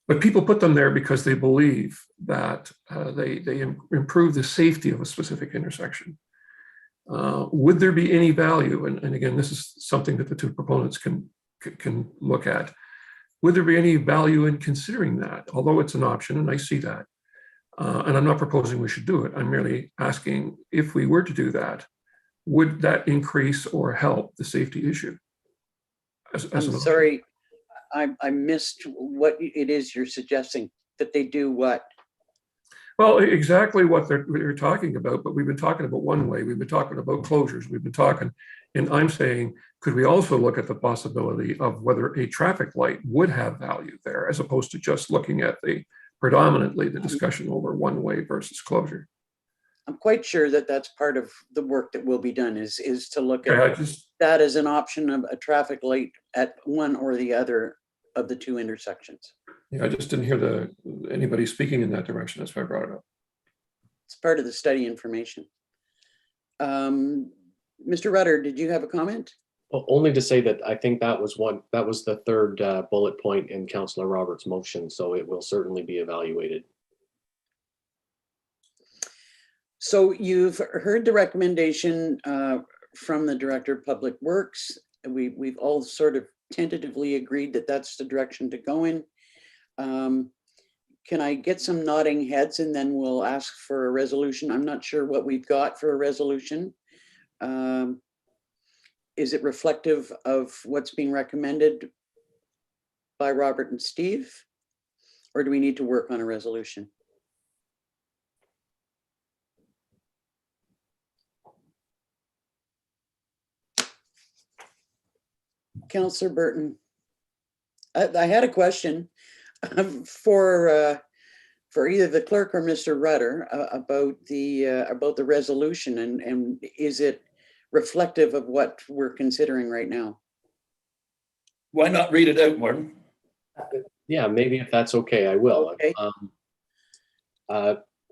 But people put them there because they believe that they improve the safety of a specific intersection. Would there be any value? And again, this is something that the 2 proponents can look at. Would there be any value in considering that? Although it's an option, and I see that. And I'm not proposing we should do it. I'm merely asking, if we were to do that, would that increase or help the safety issue? I'm sorry, I missed what it is you're suggesting, that they do what? Well, exactly what they're talking about, but we've been talking about one way, we've been talking about closures, we've been talking, and I'm saying, could we also look at the possibility of whether a traffic light would have value there, as opposed to just looking at the predominantly the discussion over one-way versus closure. I'm quite sure that that's part of the work that will be done is to look Okay, at that as an option of a traffic light at one or the other of the two intersections. yeah, I just didn't hear anybody speaking in that direction. That's why I brought it up. It's part of the study information. Mr. Rutter, did you have a comment? Well, only to say that I think that was the third bullet point in Councillor Roberts' motion, so it will certainly be evaluated. So you've heard the recommendation from the Director of Public Works. We've all sort of tentatively agreed that that's the direction to go in. Can I get some nodding heads and then we'll ask for a resolution? I'm not sure what we've got for a resolution. Is it reflective of what's being recommended by Robert and Steve? Or do we need to work on a resolution? Councillor Burton, I had a question for either the clerk or Mr. Rutter about the resolution, and is it reflective of what we're considering right now? Why not read it out, Martin? Yeah, maybe if that's okay, I will. Okay.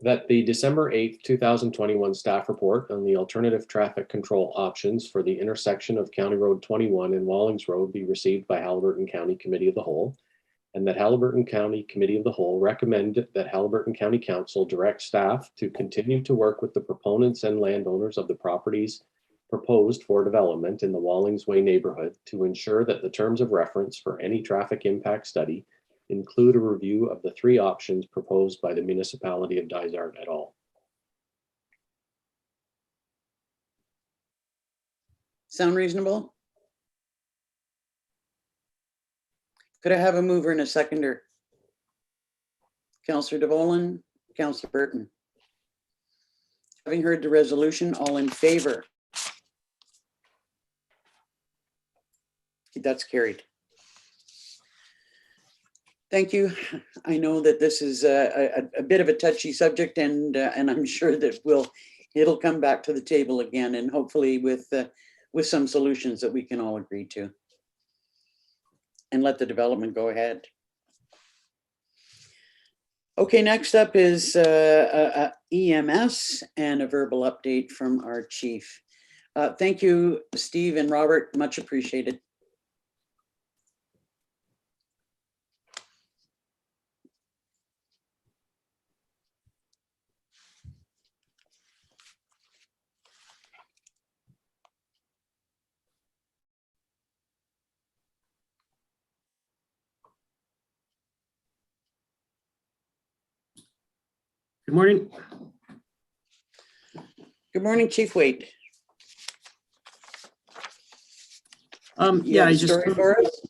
That the December 8th, 2021 staff report on the alternative traffic control options for the intersection of County Road 21 and Wallings Road be received by Haliburton County Committee of the Whole, and that Haliburton County Committee of the Whole recommend that Haliburton County Council direct staff to continue to work with the proponents and landowners of the properties proposed for development in the Wallings Way neighborhood to ensure that the terms of reference for any traffic impact study include a review of the three options proposed by the municipality of Dysart et al. Sound reasonable? Could I have a mover and a seconder? Councillor DeVolen, Councillor Burton. Having heard the resolution, all in favor? That's carried. Thank you. I know that this is a bit of a touchy subject, and I'm sure that it'll come back to the table again, and hopefully with some solutions that we can all agree to, and let the development go ahead. Okay, next up is EMS and a verbal update from our chief. Thank you, Steve and Robert, much appreciated. Good morning. Good morning, Chief Wade. Yeah, I just. Story for us?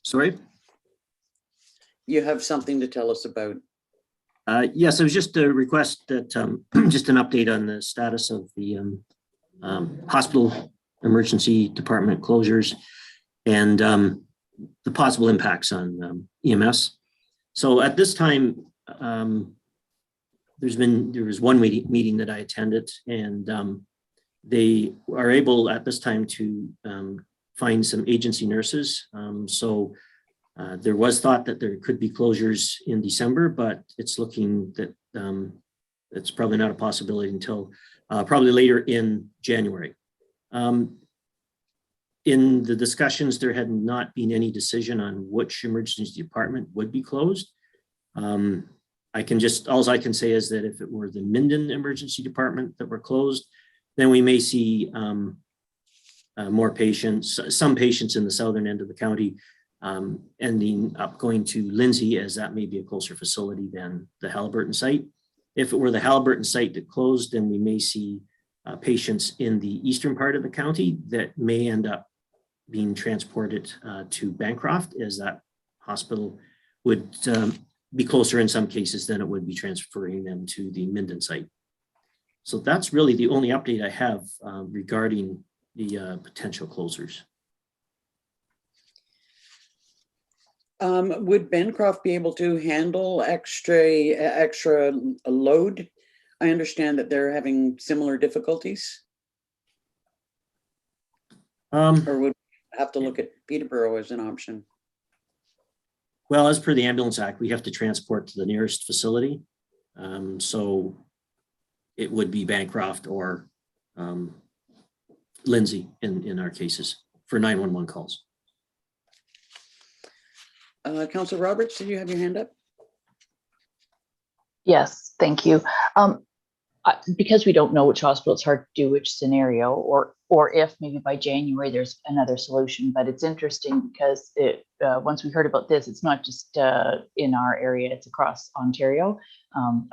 Sorry? You have something to tell us about. Yes, it was just a request that just an update on the status of the hospital emergency department closures and the possible impacts on EMS. So at this time, there was one meeting that I attended, and they are able at this time to find some agency nurses. So there was thought that there could be closures in December, but it's looking that it's probably not a possibility until probably later in January. In the discussions, there had not been any decision on which emergency department would be closed. All I can say is that if it were the Minden Emergency Department that were closed, then we may see more patients, some patients in the southern end of the county ending up going to Lindsay, as that may be a closer facility than the Haliburton site. If it were the Haliburton site that closed, then we may see patients in the eastern part of the county that may end up being transported to Bancroft, as that hospital would be closer in some cases than it would be transferring them to the Minden site. So that's really the only update I have regarding the potential closures. Would Bancroft be able to handle extra load? I understand that they're having similar difficulties, or would we have to look at Peterborough as an option? Well, as per the Ambulance Act, we have to transport to the nearest facility. So it would be Bancroft or Lindsay in our cases for 911 calls. Councillor Roberts, did you have your hand up? Yes, thank you. Because we don't know which hospital, it's hard to do which scenario, or if maybe by January there's another solution. But it's interesting because once we heard about this, it's not just in our area, it's across Ontario.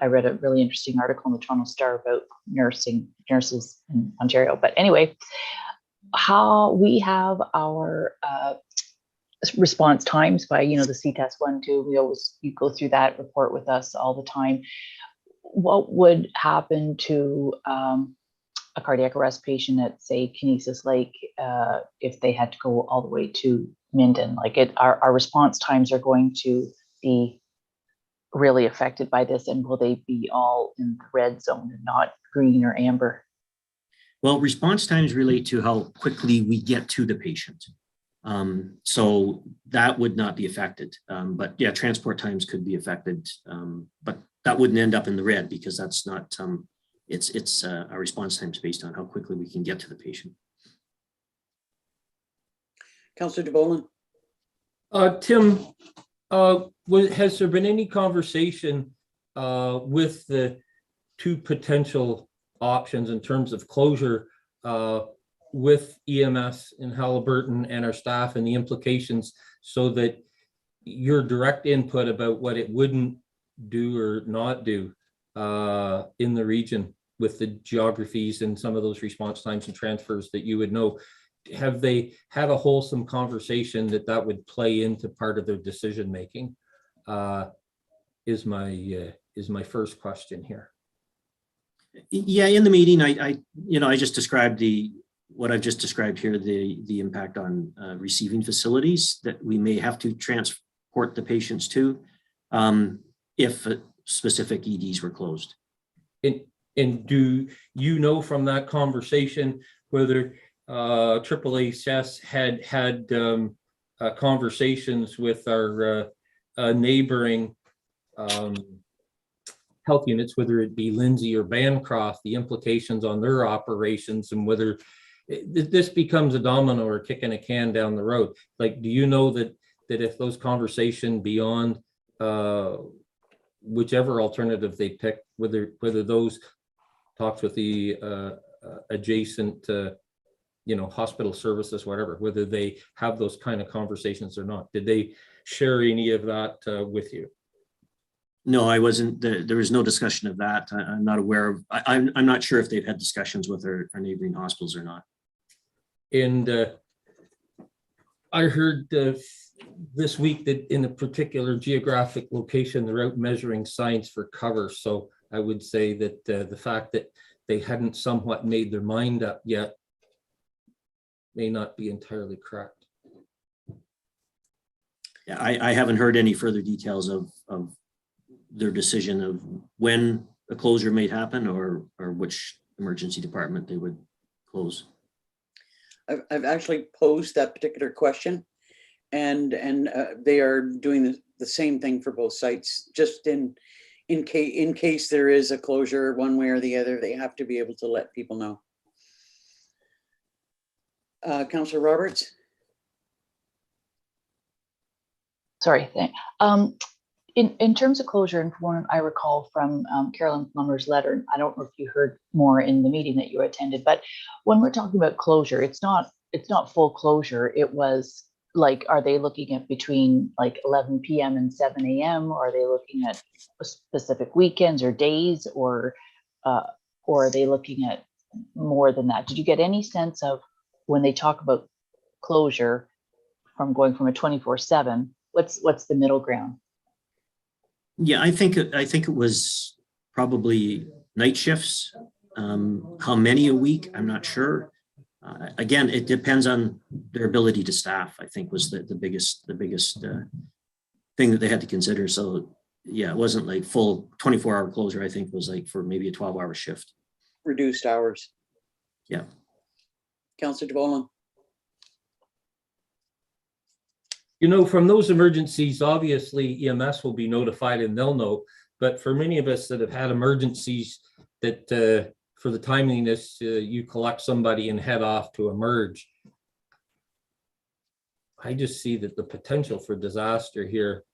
I read a really interesting article in the Toronto Star about nurses in Ontario. But anyway, how we have our response times by, the CTES 1, 2, you go through that report with us all the time. What would happen to a cardiac arrest patient at, say, Kinesis Lake if they had to go all the way to Minden? Like our response times are going to be really affected by this, and will they be all in the red zone and not green or amber? Well, response times relate to how quickly we get to the patient. So that would not be affected. But yeah, transport times could be affected, but that wouldn't end up in the red because that's not, it's our response times based on how quickly we can get to the patient. Councillor DeBolen. Tim, has there been any conversation with the two potential options in terms of closure with EMS in Haliburton and our staff and the implications, so that your direct input about what it wouldn't do or not do in the region with the geographies and some of those response times and transfers that you would know? Have they had a wholesome conversation that would play into part of their decision making? Is my first question here. Yeah, in the meeting, I just described what I've just described here, the impact on receiving facilities that we may have to transport the patients to if specific EDs were closed. And do you know from that conversation whether AAACS had conversations with our neighboring health units, whether it be Lindsay or Bancroft, the implications on their operations, and whether this becomes a domino or kicking a can down the road? Like, do you know that if those conversations beyond whichever alternative they pick, whether those talks with the adjacent hospital services, whatever, whether they have those kind of conversations or not? Did they share any of that with you? No, I wasn't. There was no discussion of that. I'm not aware of. I'm not sure if they've had discussions with our neighboring hospitals or not. And I heard this week that in a particular geographic location, they're out measuring signs for cover. So I would say that the fact that they hadn't somewhat made their mind up yet may not be entirely correct. Yeah, I haven't heard any further details of their decision of when a closure may happen or which emergency department they would close. I've actually posed that particular question, and they are doing the same thing for both sites. Just in case there is a closure one way or the other, they have to be able to let people know. Councillor Roberts. Sorry, in terms of closure, and from what I recall from Carolyn Plummer's letter, I don't know if you heard more in the meeting that you attended, but when we're talking about closure, it's not full closure. It was like, are they looking at between like 11 p.m. and 7 a.m. Or are they looking at specific weekends or days, or are they looking at more than that? Did you get any sense of when they talk about closure from going from a 24/7, what's the middle ground? Yeah, I think it was probably night shifts. How many a week, I'm not sure. Again, it depends on their ability to staff, I think was the biggest thing that they had to consider. So yeah, it wasn't like full 24-hour closure. I think it was like for maybe a 12-hour shift. Reduced hours. Yeah. Councillor DeVolen. You know, from those emergencies, obviously EMS will be notified and they'll know. But for many of us that have had emergencies that for the timeliness, you collect somebody and head off to emerge. I just see that the potential for disaster here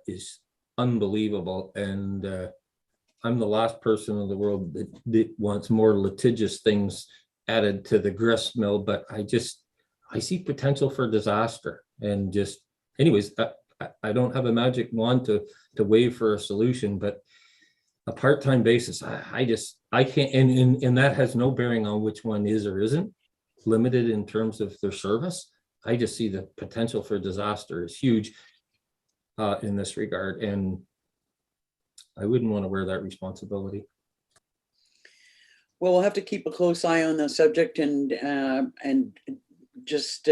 is unbelievable. And I'm the last person in the world that wants more litigious things added to the grist mill, but I see potential for disaster. And just, anyways, I don't have a magic wand to wave for a solution, but a part-time basis, I can't, and that has no bearing on which one is or isn't limited in terms of their service. I just see the potential for disaster is huge in this regard, and I wouldn't want to wear that responsibility. Well, we'll have to keep a close eye on the subject, and just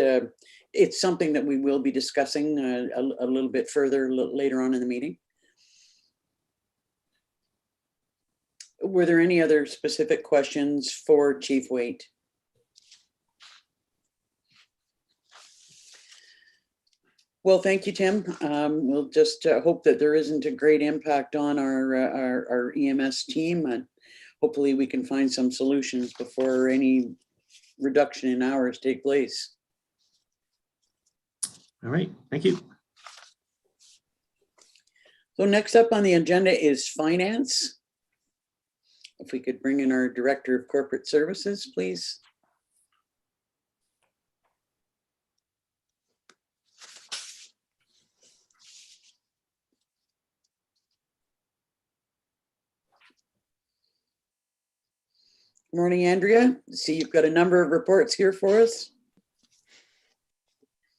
it's something that we will be discussing a little bit further later on in the meeting. Were there any other specific questions for Chief Waite? Well, thank you, Tim. We'll just hope that there isn't a great impact on our EMS team, and hopefully we can find some solutions before any reduction in hours take place. All right, thank you. So next up on the agenda is finance. If we could bring in our Director of Corporate Services, please. Morning, Andrea. See, you've got a number of reports here for us.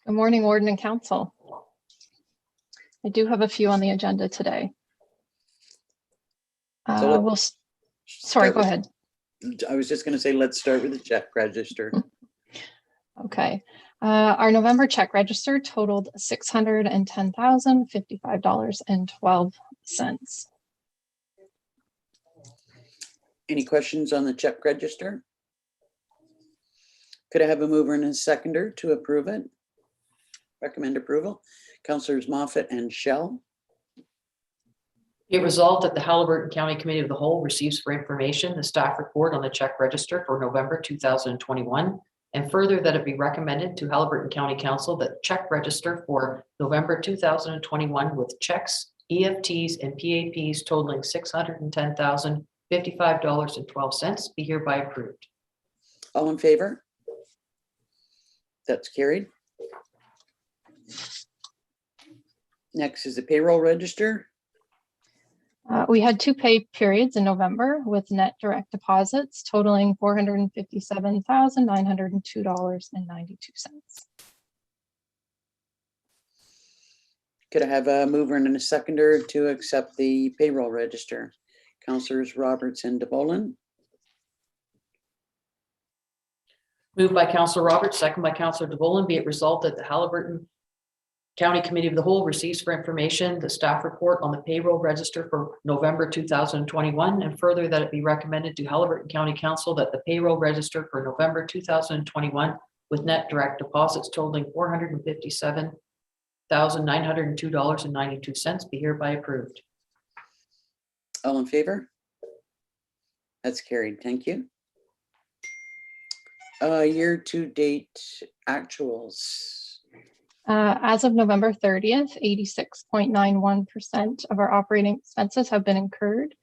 Good morning, Warden and Council. I do have a few on the agenda today. Sorry, go ahead. I was just going to say, let's start with the check register. Okay. Our November check register totaled $610,055.12. Any questions on the check register? Could I have a mover and a seconder to approve it? Recommend approval. Councillors Moffat and Shell. Be it resolved that the Haliburton County Committee of the Whole receives for information the staff report on the check register for November 2021, and further that it be recommended to Haliburton County Council that check register for November 2021 with checks, EFTs, and PAPs totaling $610,055.12 be hereby approved. All in favor? That's carried. Next is the payroll register. We had 2 pay periods in November with net direct deposits totaling $457,902.92. Could I have a mover and a seconder to accept the payroll register? Councillors Roberts and DeVolen. Moved by Councillor Roberts, second by Councillor DeVolen. Be it resolved that the Haliburton County Committee of the Whole receives for information the staff report on the payroll register for November 2021, and further that it be recommended to Haliburton County Council that the payroll register for November 2021 with net direct deposits totaling $457,902.92 be hereby approved. All in favor? That's carried. Thank you. Year-to-date actuals. As of November 30th, 86.91% of our operating expenses have been incurred,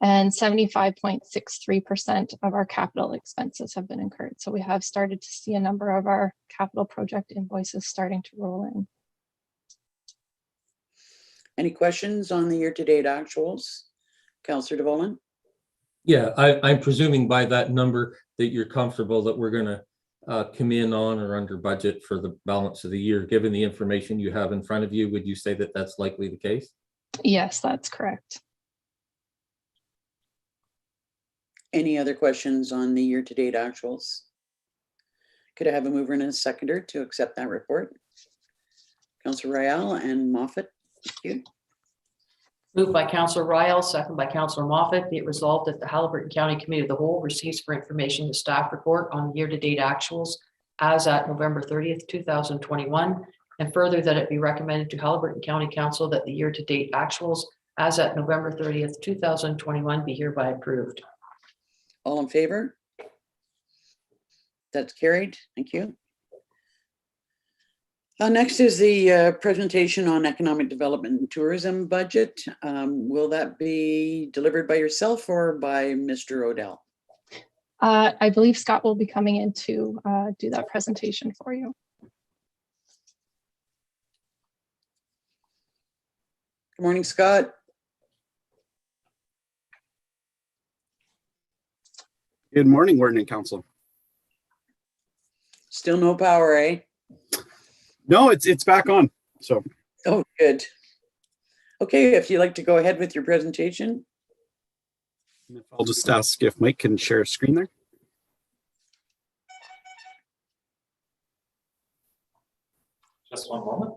and 75.63% of our capital expenses have been incurred. So we have started to see a number of our capital project invoices starting to roll in. Any questions on the year-to-date actuals? Councillor DeVolen? Yeah, I'm presuming by that number that you're comfortable that we're going to come in on or under budget for the balance of the year. Given the information you have in front of you, would you say that that's likely the case? Yes, that's correct. Any other questions on the year-to-date actuals? Could I have a mover and a seconder to accept that report? Councillor Royale and Moffat. Thank you. Moved by Councillor Ryle, second by Councillor Moffat, be it resolved that the Haliburton County Committee of the Whole receives for information the staff report on year-to-date actuals as at November 30th, 2021, and further that it be recommended to Haliburton County Council that the year-to-date actuals as at November 30th, 2021 be hereby approved. All in favor? That's carried. Thank you. Next is the presentation on economic development and tourism budget. Will that be delivered by yourself or by Mr. Odell? I believe Scott will be coming in to do that presentation for you. Good morning, Scott. Good morning, Warden and Council. Still no power, eh? No, it's back on. So. Oh, good. Okay, if you'd like to go ahead with your presentation. I'll just ask if Mike can share a screen there. Just one moment.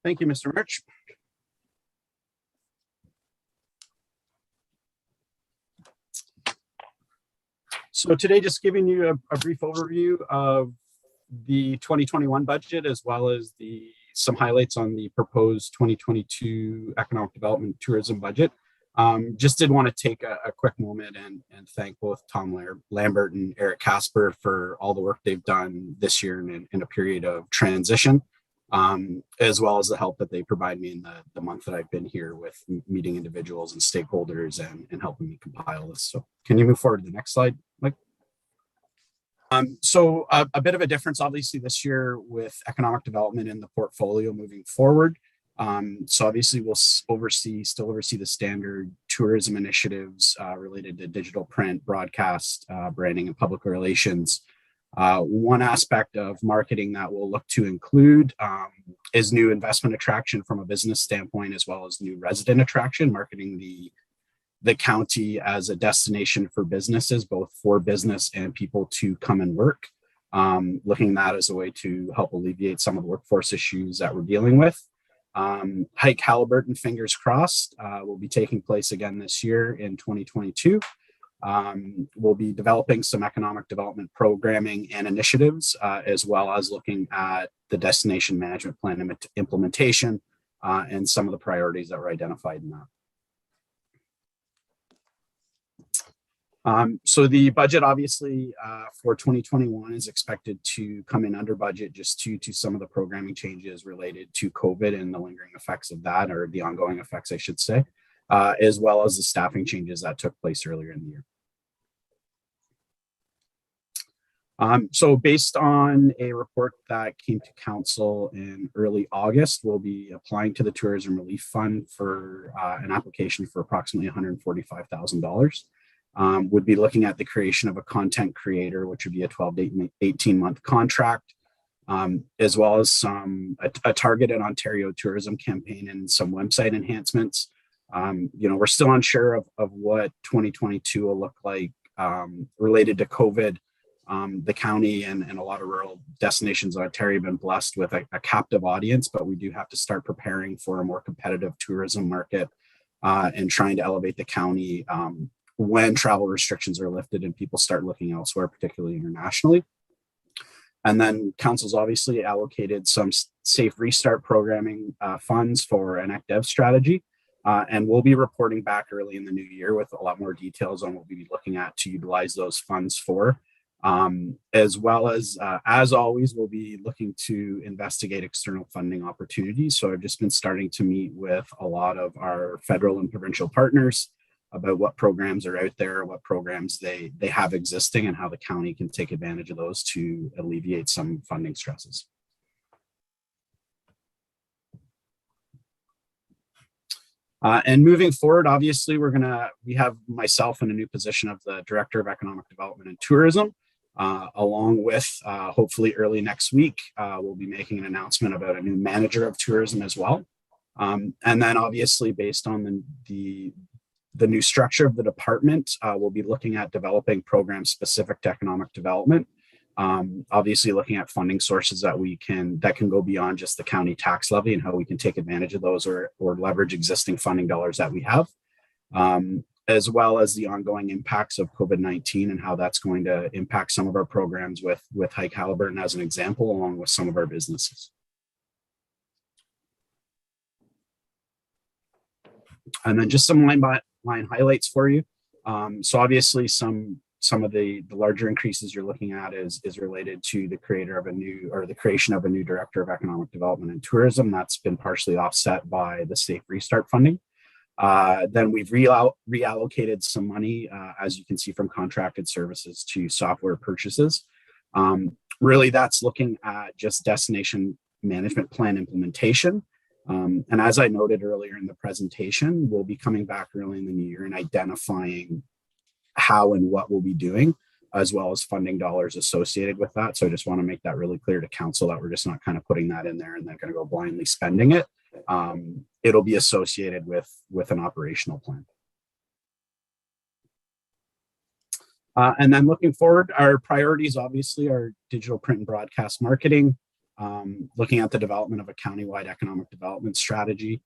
Thank you, Mr. March. So today, just giving you a brief overview of the 2021 budget, as well as some highlights on the proposed 2022 economic development tourism budget. Just did want to take a quick moment and thank both Tom Lambert and Eric Casper for all the work they've done this year in a period of transition, as well as the help that they provide me in the month that I've been here with meeting individuals and stakeholders and helping me compile this. So can you move forward to the next slide, Mike? So a bit of a difference, obviously, this year with economic development in the portfolio moving forward. So obviously we'll still oversee the standard tourism initiatives related to digital print, broadcast, branding, and public relations. One aspect of marketing that we'll look to include is new investment attraction from a business standpoint, as well as new resident attraction, marketing the county as a destination for businesses, both for business and people to come and work. Looking at that as a way to help alleviate some of the workforce issues that we're dealing with. Hike Haliburton, fingers crossed, will be taking place again this year in 2022. We'll be developing some economic development programming and initiatives, as well as looking at the destination management plan implementation and some of the priorities that were identified in that. So the budget, obviously, for 2021 is expected to come in under budget just due to some of the programming changes related to COVID and the lingering effects of that, or the ongoing effects, I should say, as well as the staffing changes that took place earlier in the year. So based on a report that came to council in early August, we'll be applying to the Tourism Relief Fund for an application for approximately $145,000. Would be looking at the creation of a content creator, which would be a 12 to 18 month contract, as well as a targeted Ontario tourism campaign and some website enhancements. We're still unsure of what 2022 will look like related to COVID. The county and a lot of rural destinations in Ontario have been blessed with a captive audience, but we do have to start preparing for a more competitive tourism market and trying to elevate the county when travel restrictions are lifted and people start looking elsewhere, particularly internationally. And then council's obviously allocated some safe restart programming funds for an ECDEV strategy. And we'll be reporting back early in the new year with a lot more details on what we'll be looking at to utilize those funds for. As well as always, we'll be looking to investigate external funding opportunities. So I've just been starting to meet with a lot of our federal and provincial partners about what programs are out there, what programs they have existing, and how the county can take advantage of those to alleviate some funding stresses. And moving forward, obviously, we have myself in a new position of the Director of Economic Development and Tourism, along with hopefully early next week, we'll be making an announcement about a new manager of tourism as well. And then obviously based on the new structure of the department, we'll be looking at developing programs specific to economic development. Obviously looking at funding sources that can go beyond just the county tax levy and how we can take advantage of those or leverage existing funding dollars that we have, as well as the ongoing impacts of COVID-19 and how that's going to impact some of our programs with Haliburton as an example, along with some of our businesses. And then just some line highlights for you. So obviously some of the larger increases you're looking at is related to the creation of a new Director of Economic Development and Tourism. That's been partially offset by the Safe Restart funding. Then we've reallocated some money, as you can see, from contracted services to software purchases. Really, that's looking at just destination management plan implementation. And as I noted earlier in the presentation, we'll be coming back early in the new year and identifying how and what we'll be doing, as well as funding dollars associated with that. So I just want to make that really clear to council that we're just not kind of putting that in there and then going to go blindly spending it. It'll be associated with an operational plan. And then looking forward, our priorities obviously are digital print and broadcast marketing, looking at the development of a countywide economic development strategy,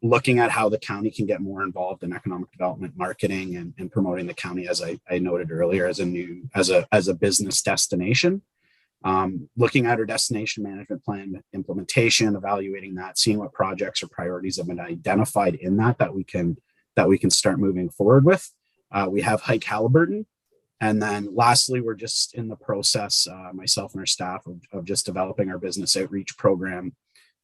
looking at how the county can get more involved in economic development marketing and promoting the county, as I noted earlier, as a business destination. Looking at our destination management plan implementation, evaluating that, seeing what projects or priorities have been identified in that we can start moving forward with. We have Hike Haliburton. And then lastly, we're just in the process, myself and our staff, of just developing our business outreach program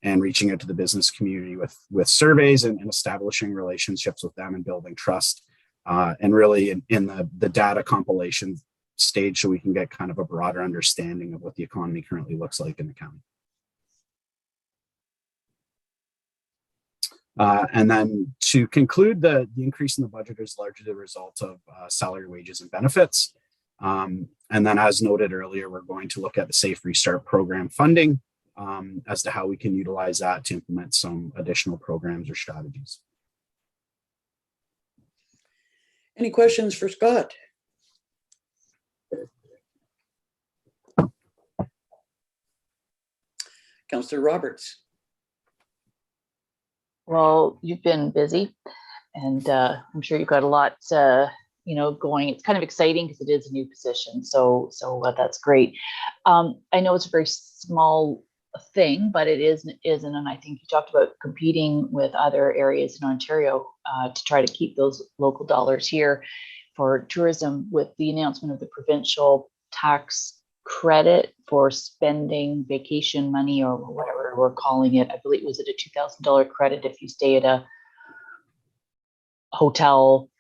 and reaching out to the business community with surveys and establishing relationships with them and building trust, and really in the data compilation stage, so we can get kind of a broader understanding of what the economy currently looks like in the county. And then to conclude, the increase in the budget is largely the result of salary, wages, and benefits. And then, as noted earlier, we're going to look at the Safe Restart program funding as to how we can utilize that to implement some additional programs or strategies. Any questions for Scott? Councillor Roberts. Well, you've been busy, and I'm sure you've got a lot, going. It's kind of exciting because it is a new position, so that's great. I know it's a very small thing, but it isn't, and I think you talked about competing with other areas in Ontario to try to keep those local dollars here for tourism, with the announcement of the provincial tax credit for spending vacation money or whatever we're calling it. I believe, was it a $2,000 credit if you stay at a hotel,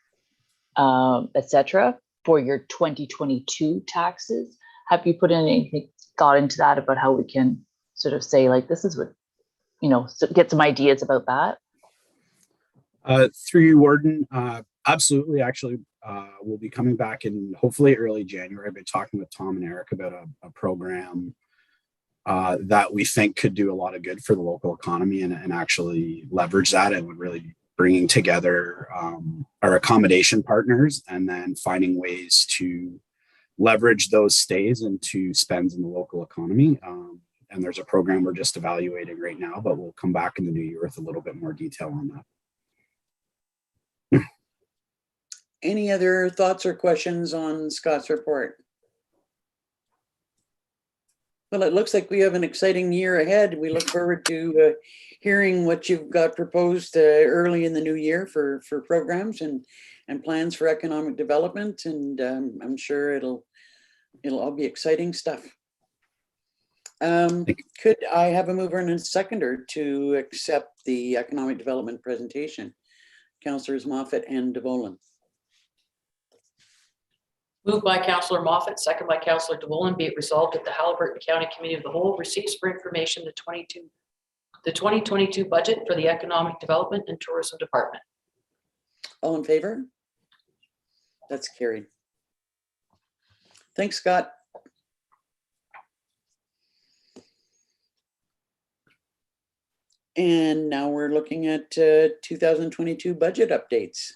etc., for your 2022 taxes? Have you put in anything thought into that about how we can sort of say, like, this is what, get some ideas about that? Through you, Warden, absolutely. Actually, we'll be coming back in hopefully early January. I've been talking with Tom and Eric about a program that we think could do a lot of good for the local economy and actually leverage that, and would really be bringing together our accommodation partners and then finding ways to leverage those stays into spends in the local economy. And there's a program we're just evaluating right now, but we'll come back in the new year with a little bit more detail on that. Any other thoughts or questions on Scott's report? Well, it looks like we have an exciting year ahead. We look forward to hearing what you've got proposed early in the new year for programs and plans for economic development. And I'm sure it'll all be exciting stuff. Could I have a mover and a seconder to accept the economic development presentation? Councillors Moffat and DeVolen. Moved by Councillor Moffat, second by Councillor DeVolen, be it resolved that the Haliburton County Committee of the Whole receives for information the 2022 budget for the Economic Development and Tourism Department. All in favor? That's carried. Thanks, Scott. And now we're looking at 2022 budget updates.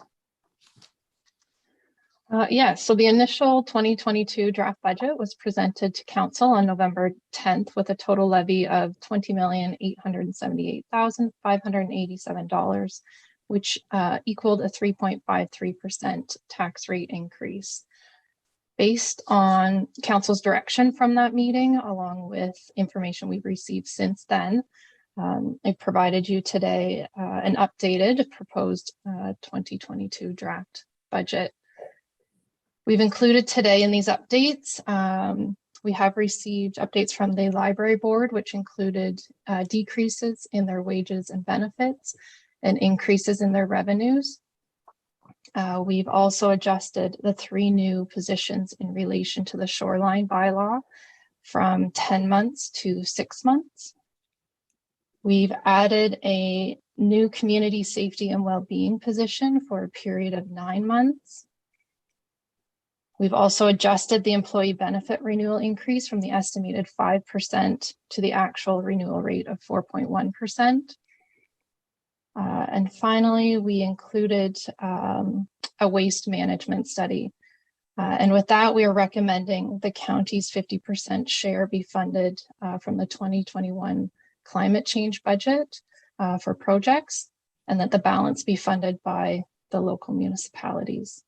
Yes, so the initial 2022 draft budget was presented to council on November 10th with a total levy of $20,878,587, which equaled a 3.53% tax rate increase. Based on council's direction from that meeting, along with information we've received since then, I provided you today an updated proposed 2022 draft budget. We've included today in these updates, we have received updates from the library board, which included decreases in their wages and benefits and increases in their revenues. We've also adjusted the 3 new positions in relation to the shoreline bylaw from 10 months to 6 months. We've added a new community safety and well-being position for a period of 9 months. We've also adjusted the employee benefit renewal increase from the estimated 5% to the actual renewal rate of 4.1%. And finally, we included a waste management study. And with that, we are recommending the county's 50% share be funded from the 2021 climate change budget for projects, and that the balance be funded by the local municipalities.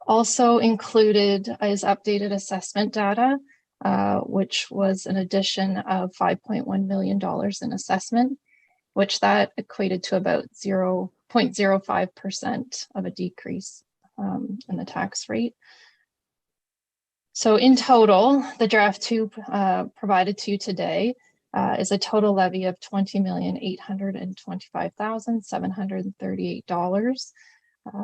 Also included is updated assessment data, which was an addition of $5.1 million in assessment, which that equated to about 0.05% of a decrease in the tax rate. So in total, the draft 2 provided to you today is a total levy of $20,825,738,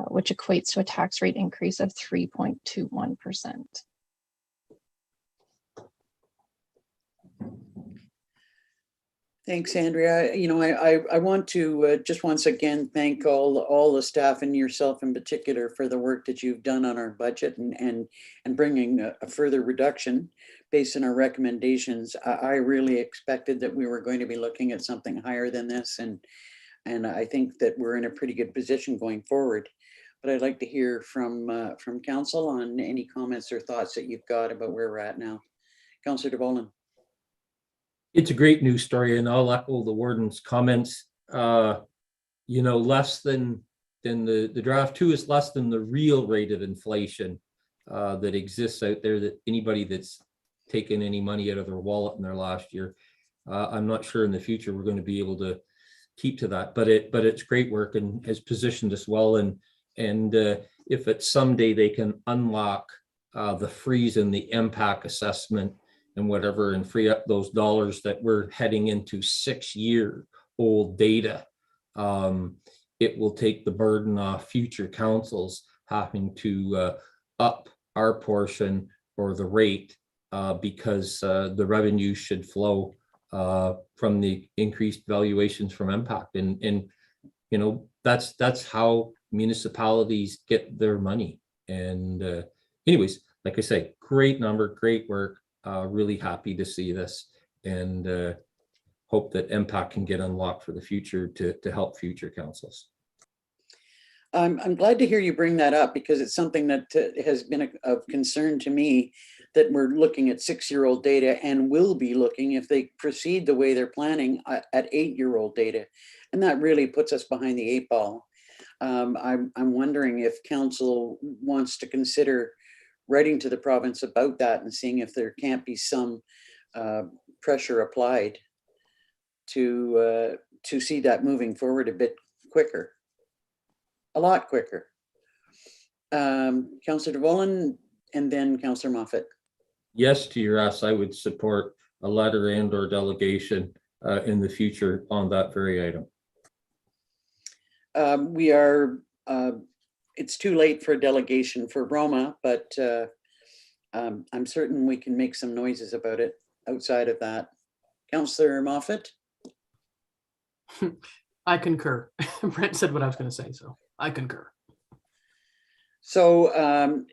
which equates to a tax rate increase of 3.21%. Thanks, Andrea. You know, I want to just once again thank all the staff and yourself in particular for the work that you've done on our budget and bringing a further reduction based on our recommendations. I really expected that we were going to be looking at something higher than this, and I think that we're in a pretty good position going forward. But I'd like to hear from council on any comments or thoughts that you've got about where we're at now. Councillor DeVolen. It's a great news story, and I'll echo the warden's comments. You know, less than the draft 2 is less than the real rate of inflation that exists out there, that anybody that's taken any money out of their wallet in their last year. I'm not sure in the future we're going to be able to keep to that, but it's great work and has positioned us well. And if it's someday they can unlock the freeze and the impact assessment and whatever, and free up those dollars that we're heading into 6-year-old data, it will take the burden off future councils having to up our portion or the rate because the revenue should flow from the increased valuations from impact. And you know, that's how municipalities get their money. And anyways, like I say, great number, great work. Really happy to see this, and hope that impact can get unlocked for the future to help future councils. I'm glad to hear you bring that up, because it's something that has been of concern to me, that we're looking at 6-year-old data and will be looking, if they proceed the way they're planning, at 8-year-old data. And that really puts us behind the 8 ball. I'm wondering if council wants to consider writing to the province about that and seeing if there can't be some pressure applied to see that moving forward a bit quicker, a lot quicker. Councillor DeVolen and then Councillor Moffat. Yes, to your ask, I would support a letter and/or delegation in the future on that very item. We are, it's too late for delegation for Roma, but I'm certain we can make some noises about it outside of that. Councillor Moffat? I concur. Brent said what I was going to say, so I concur. So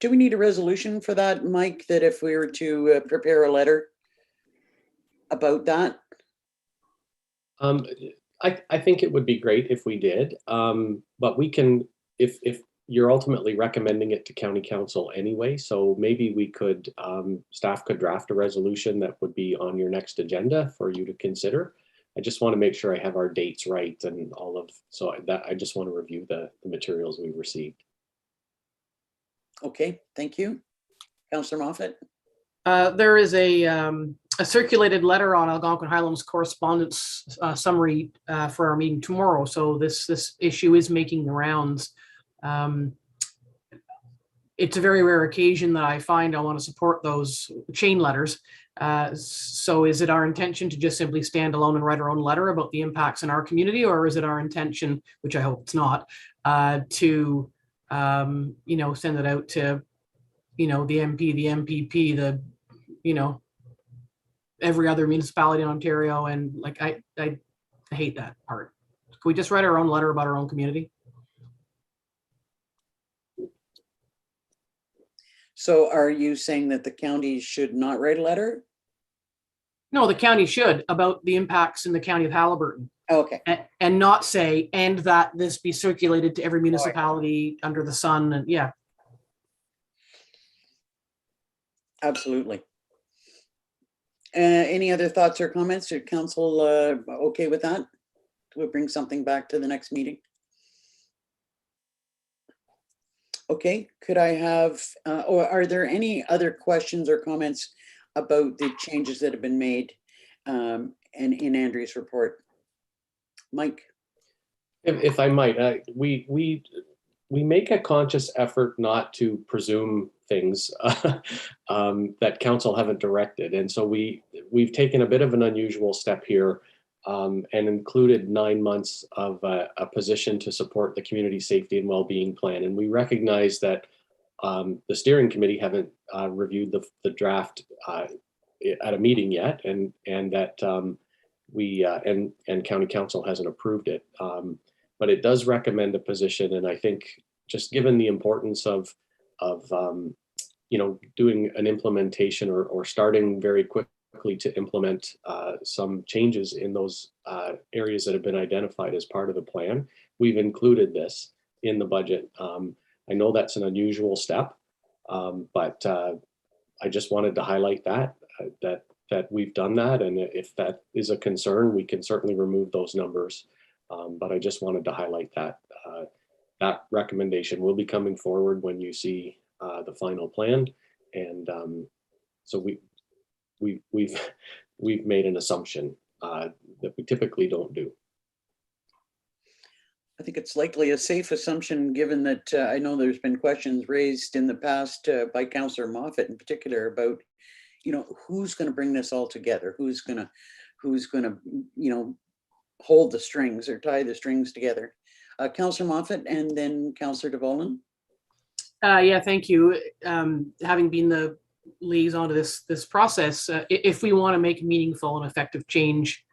do we need a resolution for that, Mike, that if we were to prepare a letter about that? I think it would be great if we did, but we can, if you're ultimately recommending it to county council anyway, so maybe we could, staff could draft a resolution that would be on your next agenda for you to consider. I just want to make sure I have our dates right and all of, so that I just want to review the materials we received. Okay, thank you. Councillor Moffat? There is a circulated letter on Algonquin Highlands correspondence summary for our meeting tomorrow. So this issue is making the rounds. It's a very rare occasion that I find I want to support those chain letters. So is it our intention to just simply stand alone and write our own letter about the impacts in our community, or is it our intention, which I hope it's not, to send it out to the MP, the MPP, the every other municipality in Ontario, and like I hate that part. Can we just write our own letter about our own community? So are you saying that the county should not write a letter? No, the county should, about the impacts in the county of Haliburton. Okay. And not say, and that this be circulated to every municipality under the sun, and yeah. Absolutely. Any other thoughts or comments? Are council okay with that? We'll bring something back to the next meeting. Okay, could I have, or are there any other questions or comments about the changes that have been made in Andrew's report? Mike? If I might, we make a conscious effort not to presume things that council haven't directed. And so we've taken a bit of an unusual step here and included 9 months of a position to support the community safety and well-being plan. And we recognize that the steering committee haven't reviewed the draft at a meeting yet, and that and county council hasn't approved it. But it does recommend a position, and I think just given the importance of doing an implementation or starting very quickly to implement some changes in those areas that have been identified as part of the plan, we've included this in the budget. I know that's an unusual step, but I just wanted to highlight that we've done that, and if that is a concern, we can certainly remove those numbers. But I just wanted to highlight that that recommendation will be coming forward when you see the final plan, and so we've made an assumption that we typically don't do. I think it's likely a safe assumption, given that I know there's been questions raised in the past by Councillor Moffat in particular about, who's going to bring this all together, who's going to, hold the strings or tie the strings together. Councillor Moffat and then Councillor DeVolen. Yeah, thank you. Having been the liaison to this process, if we want to make meaningful and effective change,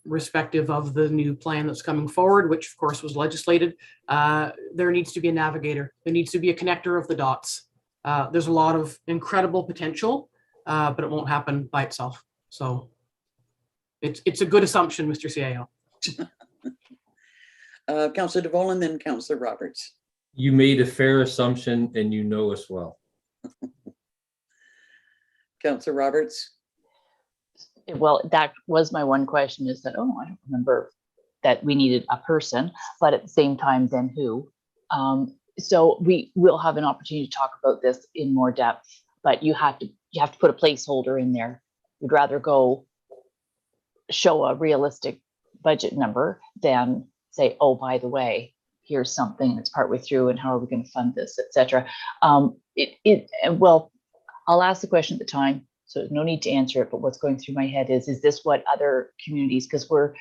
respective of the new plan that's coming forward, which of course was legislated, there needs to be a navigator. There needs to be a connector of the dots. There's a lot of incredible potential, but it won't happen by itself. So it's a good assumption, Mr. CAO. Councillor DeVolen, then Councillor Roberts. You made a fair assumption and you know us well. Councillor Roberts. Well, that was my one question, is that, I don't remember that we needed a person, but at the same time, then who? So we will have an opportunity to talk about this in more depth, but you have to put a placeholder in there. We'd rather go show a realistic budget number than say, oh, by the way, here's something that's partway through and how are we going to fund this, etc. Well, I'll ask the question at the time, so no need to answer it, but what's going through my head is this what other communities, because we're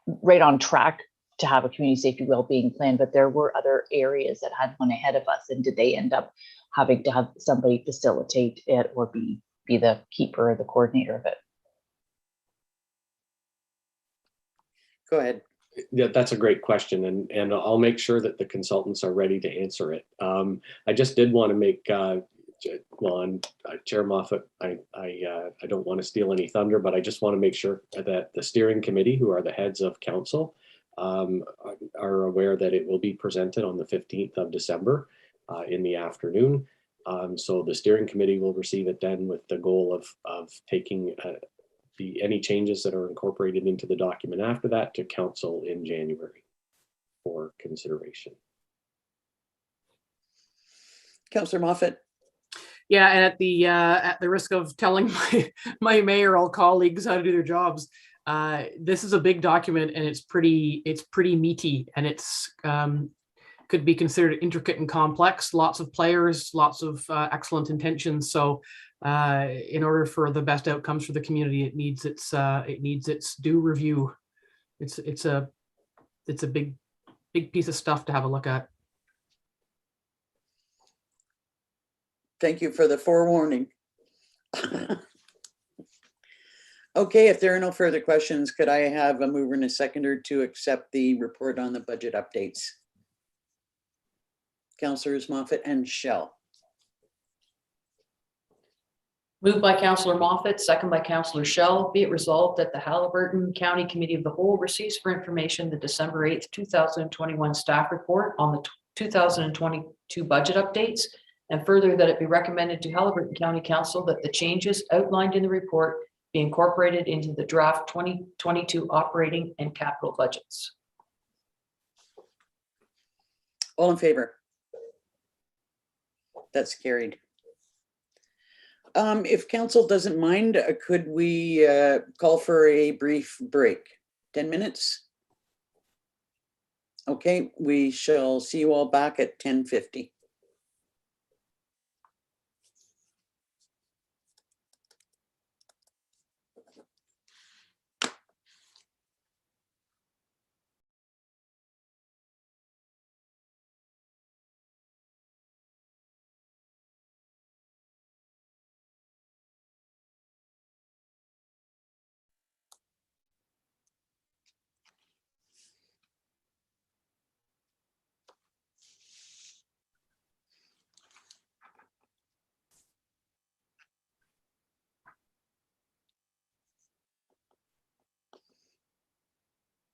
right on track to have a community safety wellbeing plan, but there were other areas that had one ahead of us. And did they end up having to have somebody facilitate it or be the keeper or the coordinator of it? Go ahead. Yeah, that's a great question, and I'll make sure that the consultants are ready to answer it. I just did want to make, Chair Moffat, I don't want to steal any thunder, but I just want to make sure that the steering committee, who are the heads of council, are aware that it will be presented on the 15th of December in the afternoon. So the steering committee will receive it then with the goal of taking any changes that are incorporated into the document after that to council in January for consideration. Councillor Moffat. Yeah, and at the risk of telling my mayoral colleagues how to do their jobs, this is a big document and it's pretty meaty, and it's could be considered intricate and complex. Lots of players, lots of excellent intentions. So in order for the best outcomes for the community, it needs its due review. It's a big piece of stuff to have a look at. Thank you for the forewarning. Okay, if there are no further questions, could I have a mover and a seconder to accept the report on the budget updates? Councillors Moffat and Shell. Moved by Councillor Moffat, second by Councillor Shell. Be it resolved that the Haliburton County Committee of the Whole receives for information the December 8th, 2021 staff report on the 2022 budget updates, and further that it be recommended to Haliburton County Council that the changes outlined in the report be incorporated into the draft 2022 operating and capital budgets. All in favor? That's carried. If council doesn't mind, could we call for a brief break? 10 minutes? Okay, we shall see you all back at 10:50.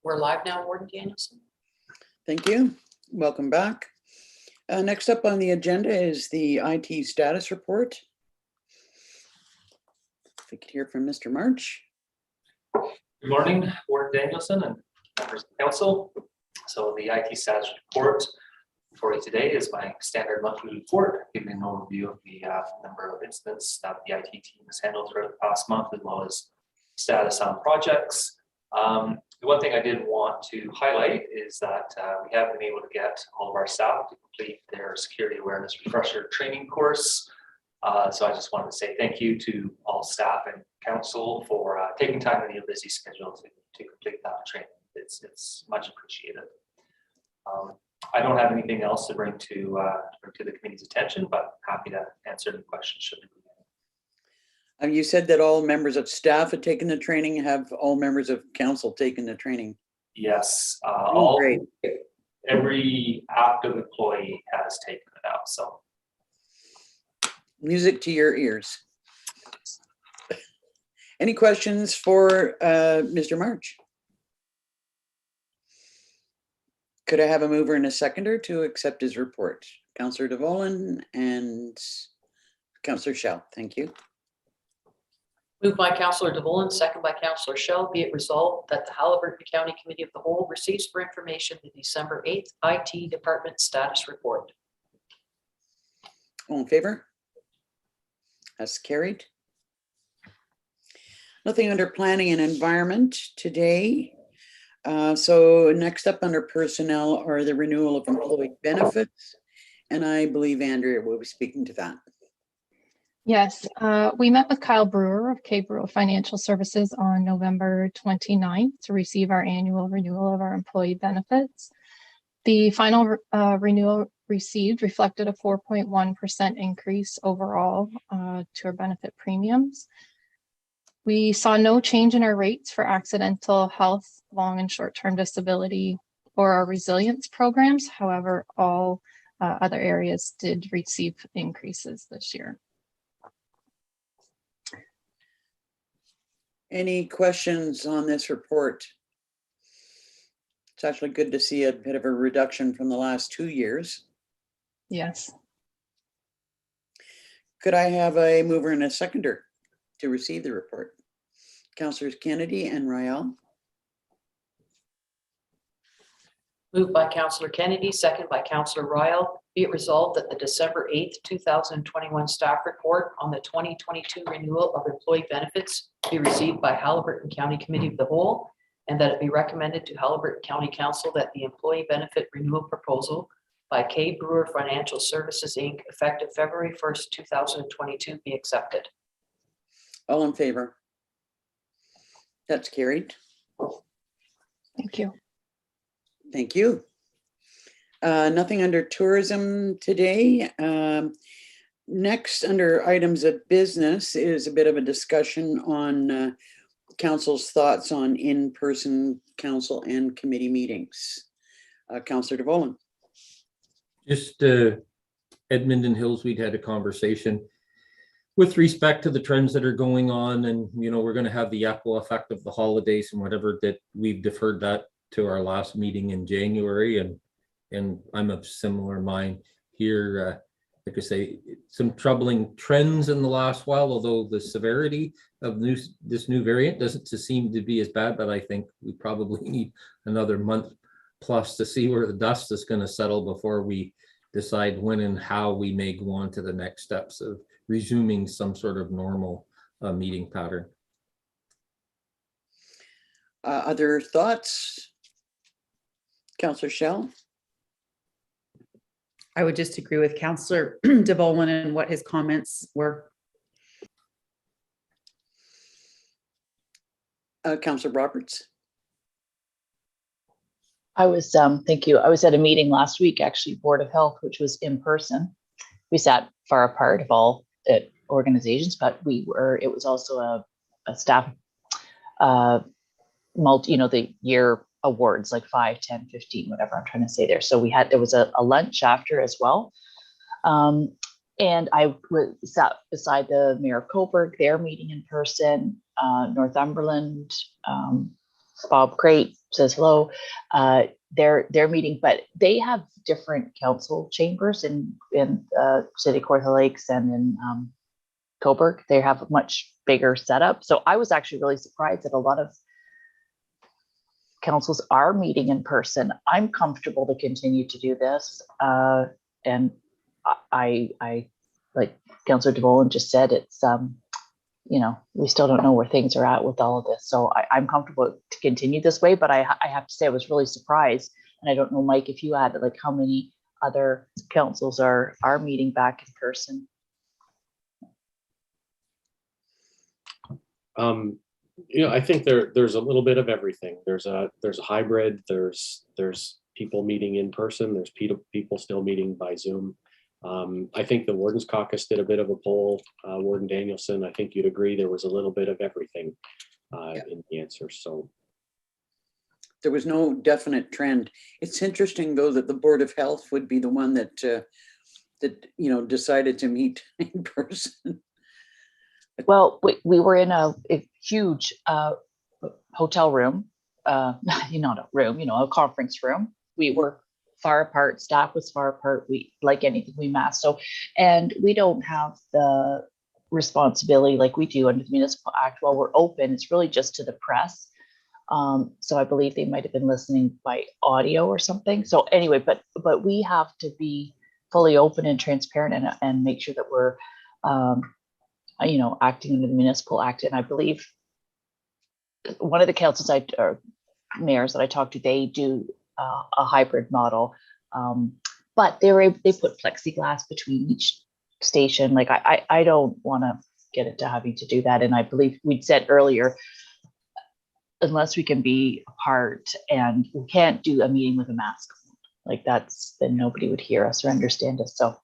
We're live now, Warden Danielson. Thank you. Welcome back. Next up on the agenda is the IT status report. If we could hear from Mr. March. Good morning, Warden Danielson and members of the council. So the IT status report for you today is my standard monthly report, giving an overview of the number of incidents that the IT team has handled throughout the past month, as well as status on projects. The one thing I did want to highlight is that we have been able to get all of our staff to complete their security awareness refresher training course. So I just wanted to say thank you to all staff and council for taking time in your busy schedule to complete that training. It's much appreciated. I don't have anything else to bring to the committee's attention, but happy to answer any questions should there be any. You said that all members of staff had taken the training. Have all members of council taken the training? Yes, Great. Every active employee has taken it out. So Music to your ears. Any questions for Mr. March? Could I have a mover and a seconder to accept his report? Councillor DeVolen and Councillor Shell. Thank you. Moved by Councillor DeVolen, second by Councillor Shell. Be it resolved that the Haliburton County Committee of the Whole receives for information the December 8th IT Department Status Report. All in favor? That's carried. Nothing under planning and environment today. So next up under personnel are the renewal of employee benefits. And I believe Andrea will be speaking to that. Yes, we met with Kyle Brewer of K Brewer Financial Services on November 29th to receive our annual renewal of our employee benefits. The final renewal received reflected a 4.1% increase overall to our benefit premiums. We saw no change in our rates for accidental health, long and short-term disability, or our resilience programs. However, all other areas did receive increases this year. Any questions on this report? It's actually good to see a bit of a reduction from the last 2 years. Yes. Could I have a mover and a seconder to receive the report? Councillors Kennedy and Ryall. Moved by Councillor Kennedy, second by Councillor Ryall. Be it resolved that the December 8th, 2021 staff report on the 2022 renewal of employee benefits be received by Haliburton County Committee of the Whole, and that it be recommended to Haliburton County Council that the employee benefit renewal proposal by K Brewer Financial Services, Inc., effective February 1st, 2022 be accepted. All in favor? That's carried. Thank you. Thank you. Nothing under tourism today. Next, under items of business is a bit of a discussion on council's thoughts on in-person council and committee meetings. Councillor DeVolen. Just Edmonton Hills, we'd had a conversation with respect to the trends that are going on, and we're going to have the echo effect of the holidays and whatever, that we've deferred that to our last meeting in January, and I'm of similar mind here. Like I say, some troubling trends in the last while, although the severity of this new variant doesn't seem to be as bad, but I think we probably need another month plus to see where the dust is going to settle before we decide when and how we may go on to the next steps of resuming some sort of normal meeting pattern. Other thoughts? Councillor Schell. I would just agree with Councillor DeVolen and what his comments were. Councillor Roberts. I was, thank you. I was at a meeting last week, actually, Board of Health, which was in person. We sat far apart of all organizations, but it was also a staff, the year awards, like 5, 10, 15, whatever I'm trying to say there. So there was a lunch after as well. And I sat beside the Mayor of Coburg, their meeting in person, Northumberland, Bob Crate says hello, their meeting, but they have different council chambers in City Kawartha Lakes and in Coburg. They have a much bigger setup. So I was actually really surprised that a lot of councils are meeting in person. I'm comfortable to continue to do this. And I like Councillor DeVolen just said, it's, we still don't know where things are at with all of this. So I'm comfortable to continue this way, but I have to say I was really surprised. And I don't know, Mike, if you had like how many other councils are meeting back in person. I think there's a little bit of everything. There's a hybrid. There's people meeting in person. There's people still meeting by Zoom. I think the Warden's Caucus did a bit of a poll. Warden Danielson, I think you'd agree there was a little bit of everything in the answer. So there was no definite trend. It's interesting though that the Board of Health would be the one that decided to meet in person. Well, we were in a huge hotel room, not a room, a conference room. We were far apart, staff was far apart. We, like anything, we masked. So, and we don't have the responsibility like we do under the Municipal Act. While we're open, it's really just to the press. So I believe they might have been listening by audio or something. So anyway, but we have to be fully open and transparent and make sure that we're acting under the Municipal Act. And I believe one of the councils or mayors that I talked to, they do a hybrid model, but they put plexiglass between each station. Like I don't want to get into having to do that. And I believe we'd said earlier, unless we can be apart, and we can't do a meeting with a mask on, like then nobody would hear us or understand us. So.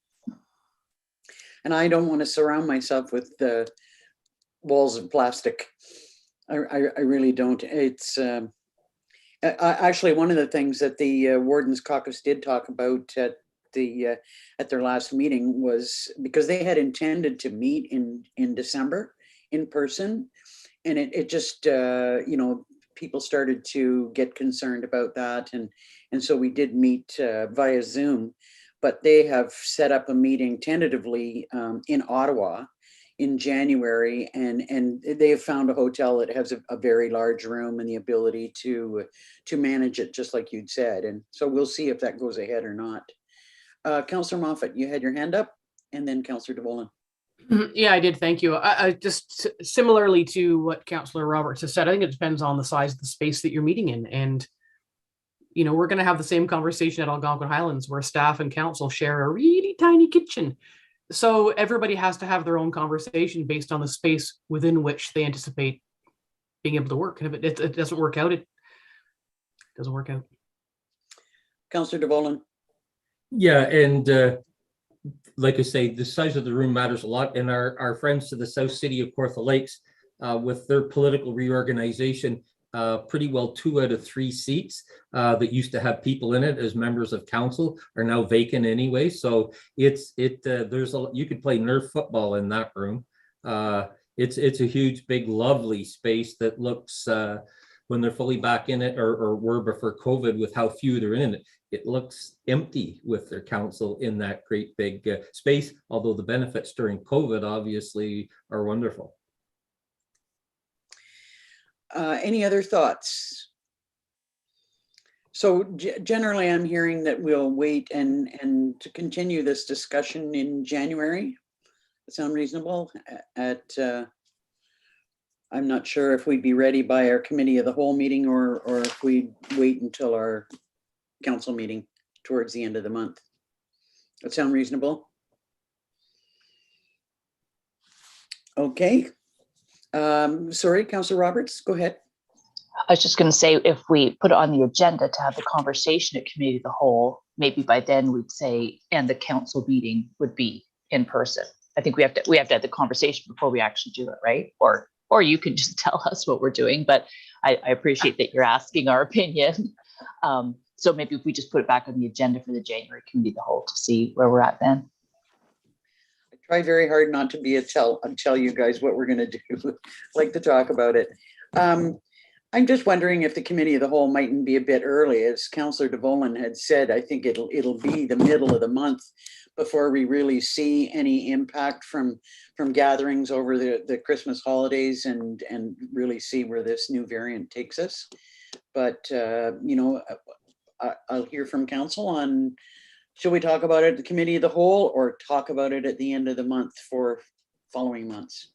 And I don't want to surround myself with the walls of plastic. I really don't. It's actually one of the things that the Wardens Caucus did talk about at their last meeting was because they had intended to meet in December in person, and it just people started to get concerned about that, and so we did meet via Zoom. But they have set up a meeting tentatively in Ottawa in January, and they have found a hotel that has a very large room and the ability to manage it, just like you'd said. And so we'll see if that goes ahead or not. Councillor Moffat, you had your hand up, and then Councillor DeVolen. Yeah, I did. Thank you. I just similarly to what Councillor Roberts has said, I think it depends on the size of the space that you're meeting in. And we're going to have the same conversation at Algonquin Highlands, where staff and council share a really tiny kitchen. So everybody has to have their own conversation based on the space within which they anticipate being able to work. And if it doesn't work out, it doesn't work out. Councillor DeVolen. Yeah, and like I say, the size of the room matters a lot. And our friends to the South City of Kawartha Lakes, with their political reorganization, pretty well 2 out of 3 seats that used to have people in it as members of council are now vacant anyway. So there's you could play Nerf football in that room. It's a huge, big, lovely space that looks when they're fully back in it, or were before COVID, with how few they're in it. It looks empty with their council in that great big space. Although the benefits during COVID obviously are wonderful. Any other thoughts? So generally, I'm hearing that we'll wait and to continue this discussion in January. That sound reasonable? I'm not sure if we'd be ready by our committee of the whole meeting, or if we'd wait until our council meeting towards the end of the month. That sound reasonable? Okay. Sorry, Councillor Roberts, go ahead. I was just going to say, if we put it on the agenda to have the conversation at committee of the whole, maybe by then we'd say, and the council meeting would be in person. I think we have to have the conversation before we actually do it, right? Or you can just tell us what we're doing, but I appreciate that you're asking our opinion. So maybe if we just put it back on the agenda for the January committee of the whole to see where we're at then. I try very hard not to be tell you guys what we're going to do. Like to talk about it. I'm just wondering if the committee of the whole mightn't be a bit early. As Councillor DeVolen had said, I think it'll be the middle of the month before we really see any impact from gatherings over the Christmas holidays and really see where this new variant takes us. But I'll hear from council on, should we talk about it at the committee of the whole, or talk about it at the end of the month for following months?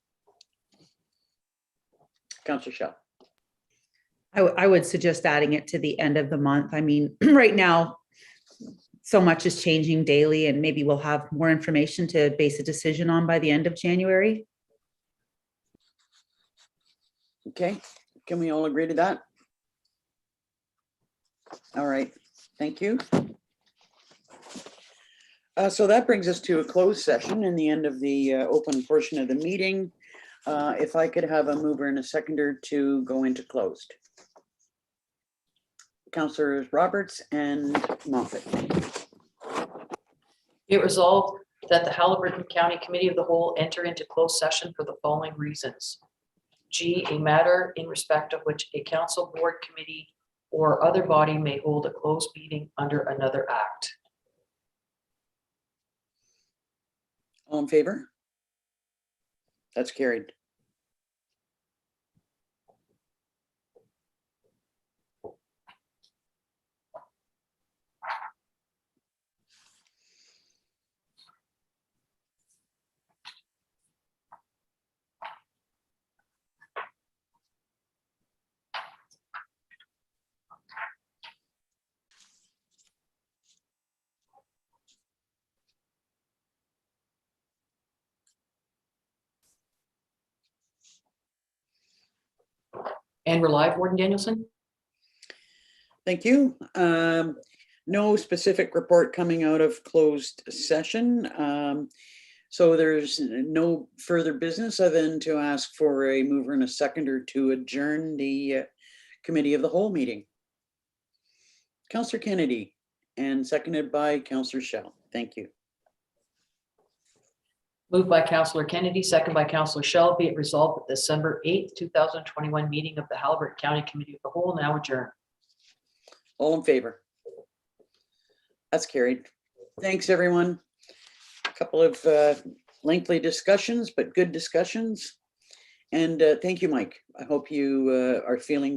Councillor Shell. I would suggest adding it to the end of the month. I mean, right now, so much is changing daily, and maybe we'll have more information to base a decision on by the end of January. Okay, can we all agree to that? All right, thank you. So that brings us to a closed session and the end of the open portion of the meeting. If I could have a mover and a seconder to go into closed. Councillors Roberts and Moffat. Be it resolved that the Haliburton County Committee of the Whole enter into closed session for the following reasons. G, a matter in respect of which a council, board, committee, or other body may hold a closed meeting under another act. All in favor? That's carried. And we're live, Warden Danielson? Thank you. No specific report coming out of closed session. So there's no further business other than to ask for a mover and a seconder to adjourn the committee of the whole meeting. Councillor Kennedy, and seconded by Councillor Shell. Thank you. Moved by Councillor Kennedy, second by Councillor Shell, be it resolved that December 8th, 2021 meeting of the Haliburton County Committee of the Whole now adjourned. All in favor? That's carried. Thanks, everyone. A couple of lengthy discussions, but good discussions. And thank you, Mike. I hope you are feeling